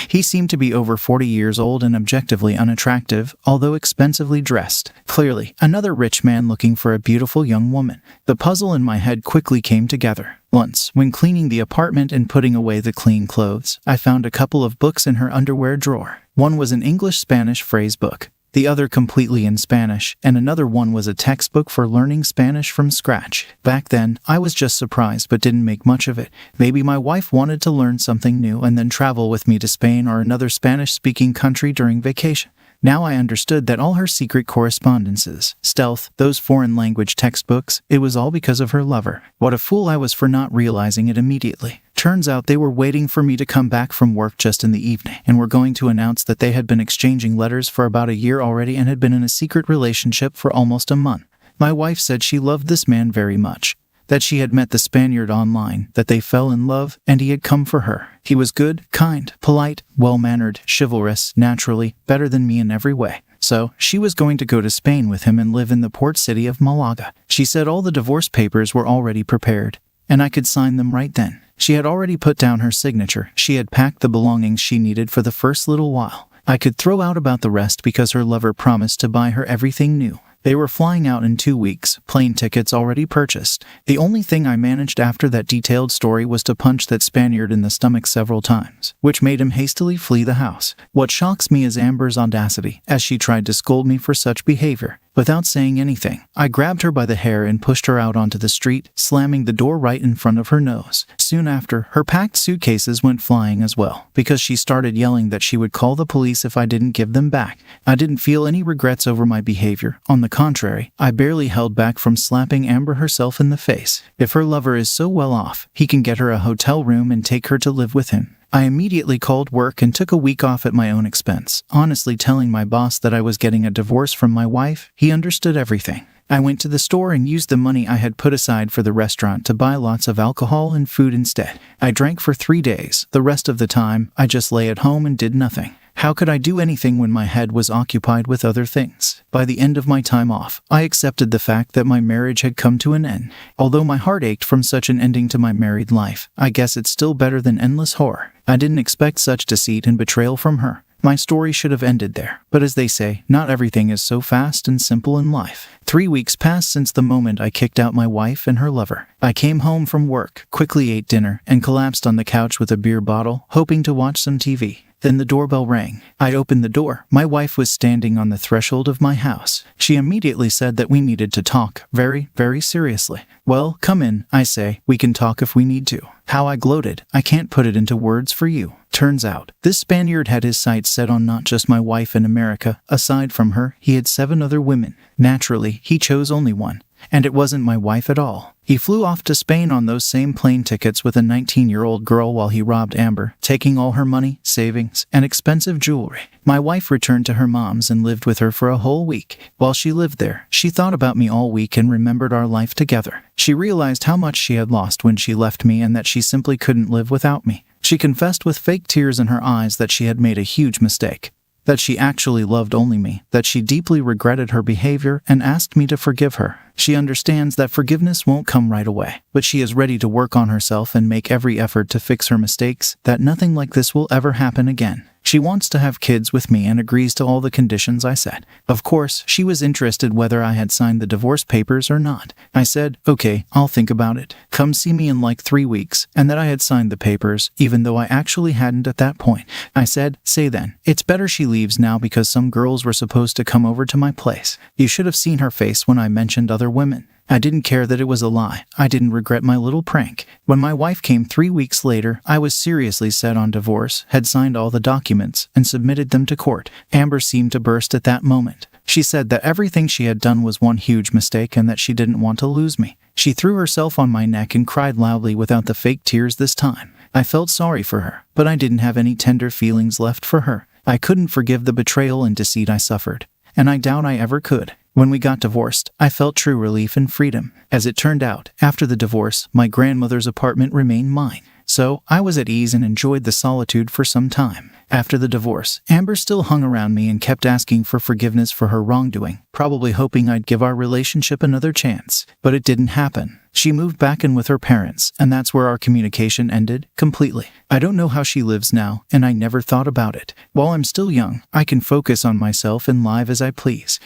He seemed to be over 40 years old and objectively unattractive, although expensively dressed. Clearly, another rich man looking for a beautiful young woman. The puzzle in my head quickly came together. Once, when cleaning the apartment and putting away the clean clothes, I found a couple of books in her underwear drawer. One was an English-Spanish phrase book, the other completely in Spanish, and another one was a textbook for learning Spanish from scratch. Back then, I was just surprised but didn't make much of it. Maybe my wife wanted to learn something new and then travel with me to Spain or another Spanish-speaking country during vacation. Now I understood that all her secret correspondences, stealth, those foreign language textbooks, it was all because of her lover. What a fool I was for not realizing it immediately. Turns out they were waiting for me to come back from work just in the evening and were going to announce that they had been exchanging letters for about a year already and had been in a secret relationship for almost a month. My wife said she loved this man very much, that she had met the Spaniard online, that they fell in love, and he had come for her. He was good, kind, polite, well-mannered, chivalrous, naturally, better than me in every way. So, she was going to go to Spain with him and live in the port city of Malaga. She said all the divorce papers were already prepared, and I could sign them right then. She had already put down her signature. She had packed the belongings she needed for the first little while. I could throw out about the rest because her lover promised to buy her everything new. They were flying out in 2 weeks, plane tickets already purchased. The only thing I managed after that detailed story was to punch that Spaniard in the stomach several times, which made him hastily flee the house. What shocks me is Amber's audacity, as she tried to scold me for such behavior. Without saying anything, I grabbed her by the hair and pushed her out onto the street, slamming the door right in front of her nose. Soon after, her packed suitcases went flying as well, because she started yelling that she would call the police if I didn't give them back. I didn't feel any regrets over my behavior. On the contrary, I barely held back from slapping Amber herself in the face. If her lover is so well off, he can get her a hotel room and take her to live with him. I immediately called work and took a week off at my own expense, honestly telling my boss that I was getting a divorce from my wife. He understood everything. I went to the store and used the money I had put aside for the restaurant to buy lots of alcohol and food instead. I drank for 3 days. The rest of the time, I just lay at home and did nothing. How could I do anything when my head was occupied with other things? By the end of my time off, I accepted the fact that my marriage had come to an end. Although my heart ached from such an ending to my married life, I guess it's still better than endless horror. I didn't expect such deceit and betrayal from her. My story should have ended there. But as they say, not everything is so fast and simple in life. 3 weeks passed since the moment I kicked out my wife and her lover. I came home from work, quickly ate dinner, and collapsed on the couch with a beer bottle, hoping to watch some TV. Then the doorbell rang. I opened the door. My wife was standing on the threshold of my house. She immediately said that we needed to talk, very, very seriously. Well, come in, I say. We can talk if we need to. How I gloated. I can't put it into words for you. Turns out, this Spaniard had his sights set on not just my wife in America. Aside from her, he had 7 other women. Naturally, he chose only one. And it wasn't my wife at all. He flew off to Spain on those same plane tickets with a 19-year-old girl while he robbed Amber, taking all her money, savings, and expensive jewelry. My wife returned to her mom's and lived with her for a whole week. While she lived there, she thought about me all week and remembered our life together. She realized how much she had lost when she left me and that she simply couldn't live without me. She confessed with fake tears in her eyes that she had made a huge mistake. That she actually loved only me, that she deeply regretted her behavior and asked me to forgive her. She understands that forgiveness won't come right away, but she is ready to work on herself and make every effort to fix her mistakes, that nothing like this will ever happen again. She wants to have kids with me and agrees to all the conditions I set. Of course, she was interested whether I had signed the divorce papers or not. I said, okay, I'll think about it. Come see me in like 3 weeks, and that I had signed the papers, even though I actually hadn't at that point. I said, say then, it's better she leaves now because some girls were supposed to come over to my place. You should have seen her face when I mentioned other women. I didn't care that it was a lie. I didn't regret my little prank. When my wife came 3 weeks later, I was seriously set on divorce, had signed all the documents, and submitted them to court. Amber seemed to burst at that moment. She said that everything she had done was one huge mistake and that she didn't want to lose me. She threw herself on my neck and cried loudly without the fake tears this time. I felt sorry for her, but I didn't have any tender feelings left for her. I couldn't forgive the betrayal and deceit I suffered, and I doubt I ever could. When we got divorced, I felt true relief and freedom. As it turned out, after the divorce, my grandmother's apartment remained mine. So, I was at ease and enjoyed the solitude for some time. After the divorce, Amber still hung around me and kept asking for forgiveness for her wrongdoing, probably hoping I'd give our relationship another chance. But it didn't happen. She moved back in with her parents, and that's where our communication ended, completely. I don't know how she lives now, and I never thought about it. While I'm still young, I can focus on myself and live as I please.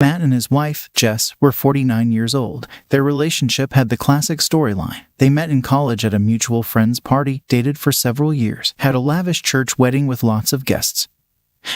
Matt and his wife, Jess, were 49 years old. Their relationship had the classic storyline. They met in college at a mutual friend's party, dated for several years, had a lavish church wedding with lots of guests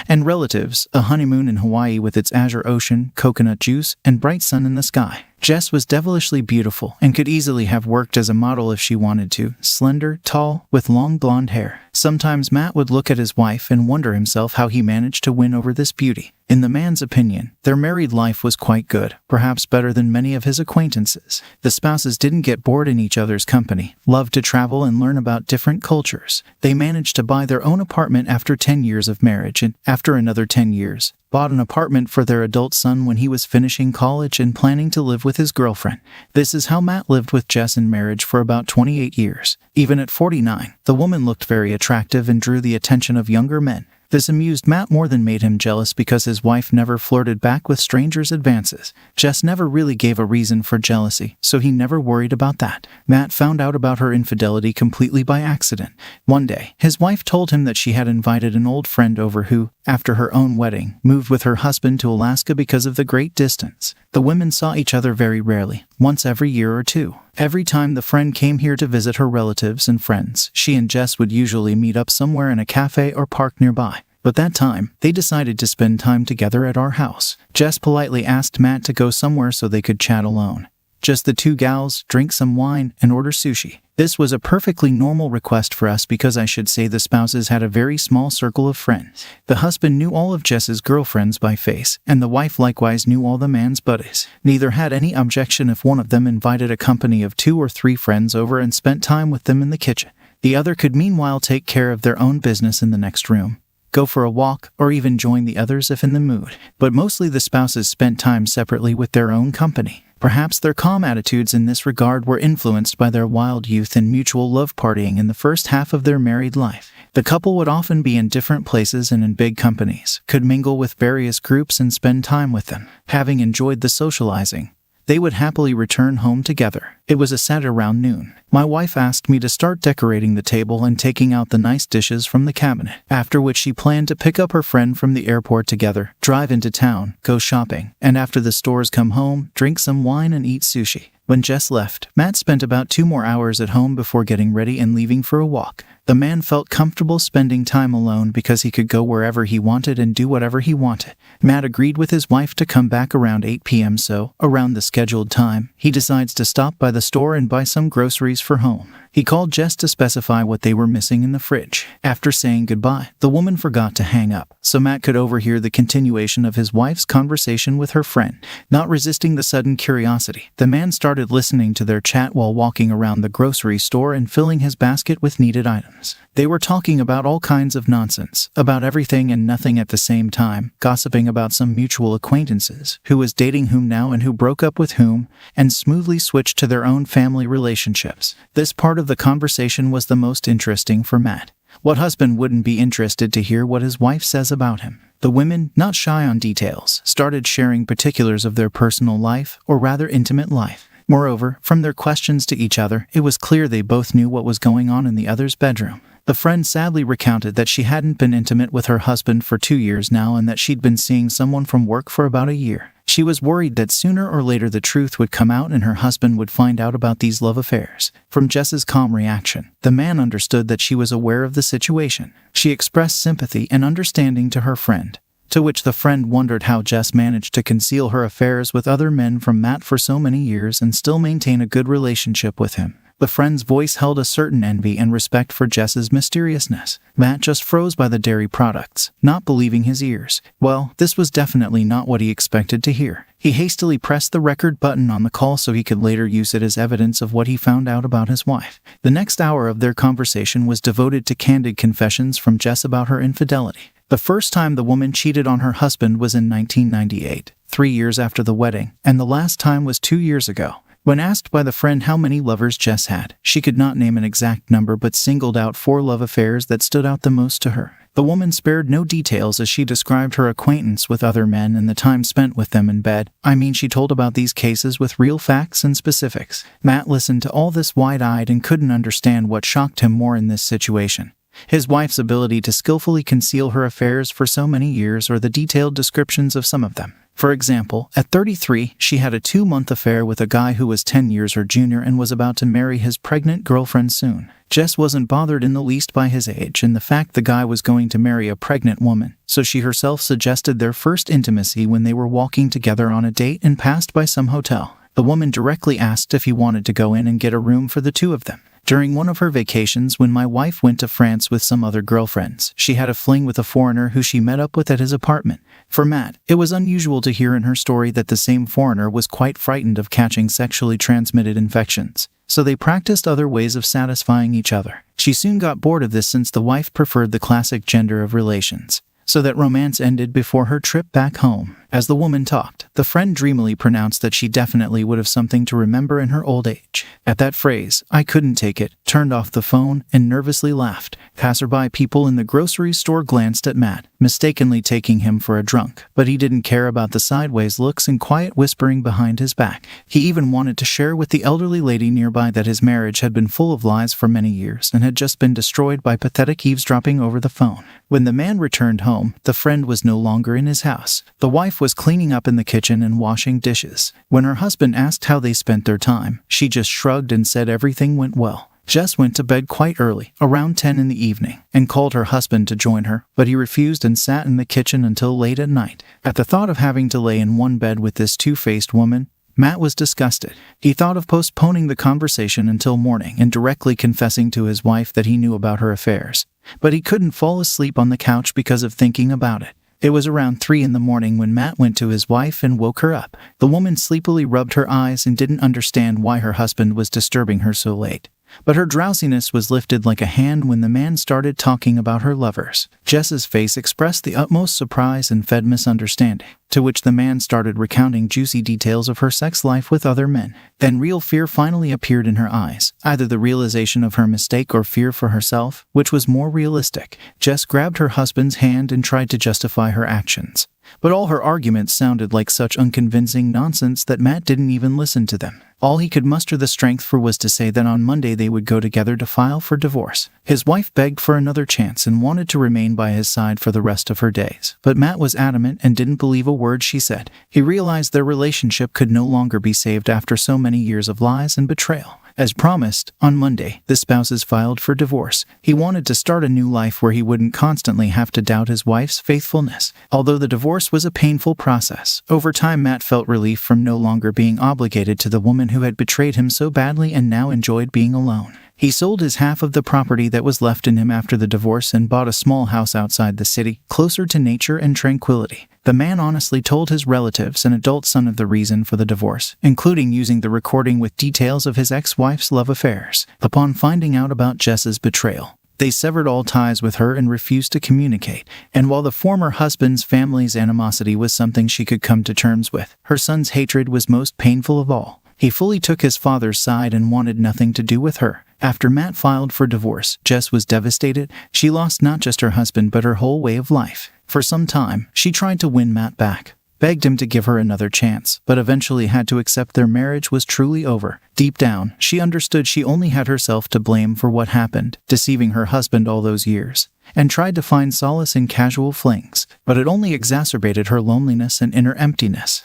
and relatives, a honeymoon in Hawaii with its azure ocean, coconut juice, and bright sun in the sky. Jess was devilishly beautiful and could easily have worked as a model if she wanted to, slender, tall, with long blonde hair. Sometimes Matt would look at his wife and wonder himself how he managed to win over this beauty. In the man's opinion, their married life was quite good, perhaps better than many of his acquaintances. The spouses didn't get bored in each other's company, loved to travel and learn about different cultures. They managed to buy their own apartment after 10 years of marriage and, after another 10 years, bought an apartment for their adult son when he was finishing college and planning to live with his girlfriend. This is how Matt lived with Jess in marriage for about 28 years. Even at 49, the woman looked very attractive and drew the attention of younger men. This amused Matt more than made him jealous because his wife never flirted back with strangers' advances. Jess never really gave a reason for jealousy, so he never worried about that. Matt found out about her infidelity completely by accident. One day, his wife told him that she had invited an old friend over who, after her own wedding, moved with her husband to Alaska because of the great distance. The women saw each other very rarely, once every year or two. Every time the friend came here to visit her relatives and friends, she and Jess would usually meet up somewhere in a cafe or park nearby. But that time, they decided to spend time together at our house. Jess politely asked Matt to go somewhere so they could chat alone. Just the two gals, drink some wine, and order sushi. This was a perfectly normal request for us because I should say the spouses had a very small circle of friends. The husband knew all of Jess's girlfriends by face, and the wife likewise knew all the man's buddies. Neither had any objection if one of them invited a company of 2 or 3 friends over and spent time with them in the kitchen. The other could meanwhile take care of their own business in the next room, go for a walk, or even join the others if in the mood. But mostly the spouses spent time separately with their own company. Perhaps their calm attitudes in this regard were influenced by their wild youth and mutual love partying in the first half of their married life. The couple would often be in different places and in big companies, could mingle with various groups and spend time with them. Having enjoyed the socializing, they would happily return home together. It was a Saturday around noon. My wife asked me to start decorating the table and taking out the nice dishes from the cabinet, after which she planned to pick up her friend from the airport together, drive into town, go shopping, and after the stores come home, drink some wine and eat sushi. When Jess left, Matt spent about 2 more hours at home before getting ready and leaving for a walk. The man felt comfortable spending time alone because he could go wherever he wanted and do whatever he wanted. Matt agreed with his wife to come back around 8 p.m. so, around the scheduled time, he decides to stop by the store and buy some groceries for home. He called Jess to specify what they were missing in the fridge. After saying goodbye, the woman forgot to hang up, so Matt could overhear the continuation of his wife's conversation with her friend. Not resisting the sudden curiosity, the man started listening to their chat while walking around the grocery store and filling his basket with needed items. They were talking about all kinds of nonsense, about everything and nothing at the same time, gossiping about some mutual acquaintances, who was dating whom now and who broke up with whom, and smoothly switched to their own family relationships. This part of the conversation was the most interesting for Matt. What husband wouldn't be interested to hear what his wife says about him? The women, not shy on details, started sharing particulars of their personal life, or rather intimate life. Moreover, from their questions to each other, it was clear they both knew what was going on in the other's bedroom. The friend sadly recounted that she hadn't been intimate with her husband for 2 years now and that she'd been seeing someone from work for about a year. She was worried that sooner or later the truth would come out and her husband would find out about these love affairs. From Jess's calm reaction, the man understood that she was aware of the situation. She expressed sympathy and understanding to her friend, to which the friend wondered how Jess managed to conceal her affairs with other men from Matt for so many years and still maintain a good relationship with him. The friend's voice held a certain envy and respect for Jess's mysteriousness. Matt just froze by the dairy products, not believing his ears. Well, this was definitely not what he expected to hear. He hastily pressed the record button on the call so he could later use it as evidence of what he found out about his wife. The next hour of their conversation was devoted to candid confessions from Jess about her infidelity. The first time the woman cheated on her husband was in 1998, 3 years after the wedding, and the last time was 2 years ago. When asked by the friend how many lovers Jess had, she could not name an exact number but singled out 4 love affairs that stood out the most to her. The woman spared no details as she described her acquaintance with other men and the time spent with them in bed. She told about these cases with real facts and specifics. Matt listened to all this wide-eyed and couldn't understand what shocked him more in this situation: his wife's ability to skillfully conceal her affairs for so many years, or the detailed descriptions of some of them. For example, at 33, she had a 2-month affair with a guy who was 10 years her junior and was about to marry his pregnant girlfriend soon. Jess wasn't bothered in the least by his age and the fact the guy was going to marry a pregnant woman, so she herself suggested their first intimacy when they were walking together on a date and passed by some hotel. The woman directly asked if he wanted to go in and get a room for the two of them. During one of her vacations when my wife went to France with some other girlfriends, she had a fling with a foreigner who she met up with at his apartment. For Matt, it was unusual to hear in her story that the same foreigner was quite frightened of catching sexually transmitted infections, so they practiced other ways of satisfying each other. She soon got bored of this since the wife preferred the classic gender of relations, so that romance ended before her trip back home. As the woman talked, the friend dreamily pronounced that she definitely would have something to remember in her old age. At that phrase, I couldn't take it, turned off the phone, and nervously laughed. Passerby people in the grocery store glanced at Matt, mistakenly taking him for a drunk, but he didn't care about the sideways looks and quiet whispering behind his back. He even wanted to share with the elderly lady nearby that his marriage had been full of lies for many years and had just been destroyed by pathetic eavesdropping over the phone. When the man returned home, the friend was no longer in his house. The wife was cleaning up in the kitchen and washing dishes. When her husband asked how they spent their time, she just shrugged and said everything went well. Jess went to bed quite early, around 10 in the evening, and called her husband to join her, but he refused and sat in the kitchen until late at night. At the thought of having to lay in one bed with this two-faced woman, Matt was disgusted. He thought of postponing the conversation until morning and directly confessing to his wife that he knew about her affairs, but he couldn't fall asleep on the couch because of thinking about it. It was around 3 in the morning when Matt went to his wife and woke her up. The woman sleepily rubbed her eyes and didn't understand why her husband was disturbing her so late. But her drowsiness was lifted like a hand when the man started talking about her lovers. Jess's face expressed the utmost surprise and fed misunderstanding, to which the man started recounting juicy details of her sex life with other men. Then real fear finally appeared in her eyes, either the realization of her mistake or fear for herself, which was more realistic. Jess grabbed her husband's hand and tried to justify her actions, but all her arguments sounded like such unconvincing nonsense that Matt didn't even listen to them. All he could muster the strength for was to say that on Monday they would go together to file for divorce. His wife begged for another chance and wanted to remain by his side for the rest of her days, but Matt was adamant and didn't believe a word she said. He realized their relationship could no longer be saved after so many years of lies and betrayal. As promised, on Monday, the spouses filed for divorce. He wanted to start a new life where he wouldn't constantly have to doubt his wife's faithfulness. Although the divorce was a painful process, over time Matt felt relief from no longer being obligated to the woman who had betrayed him so badly and now enjoyed being alone. He sold his half of the property that was left in him after the divorce and bought a small house outside the city, closer to nature and tranquility. The man honestly told his relatives and adult son of the reason for the divorce, including using the recording with details of his ex-wife's love affairs. Upon finding out about Jess's betrayal, they severed all ties with her and refused to communicate. And while the former husband's family's animosity was something she could come to terms with, her son's hatred was most painful of all. He fully took his father's side and wanted nothing to do with her. After Matt filed for divorce, Jess was devastated. She lost not just her husband but her whole way of life. For some time, she tried to win Matt back, begged him to give her another chance, but eventually had to accept their marriage was truly over. Deep down, she understood she only had herself to blame for what happened, deceiving her husband all those years, and tried to find solace in casual flings, but it only exacerbated her loneliness and inner emptiness.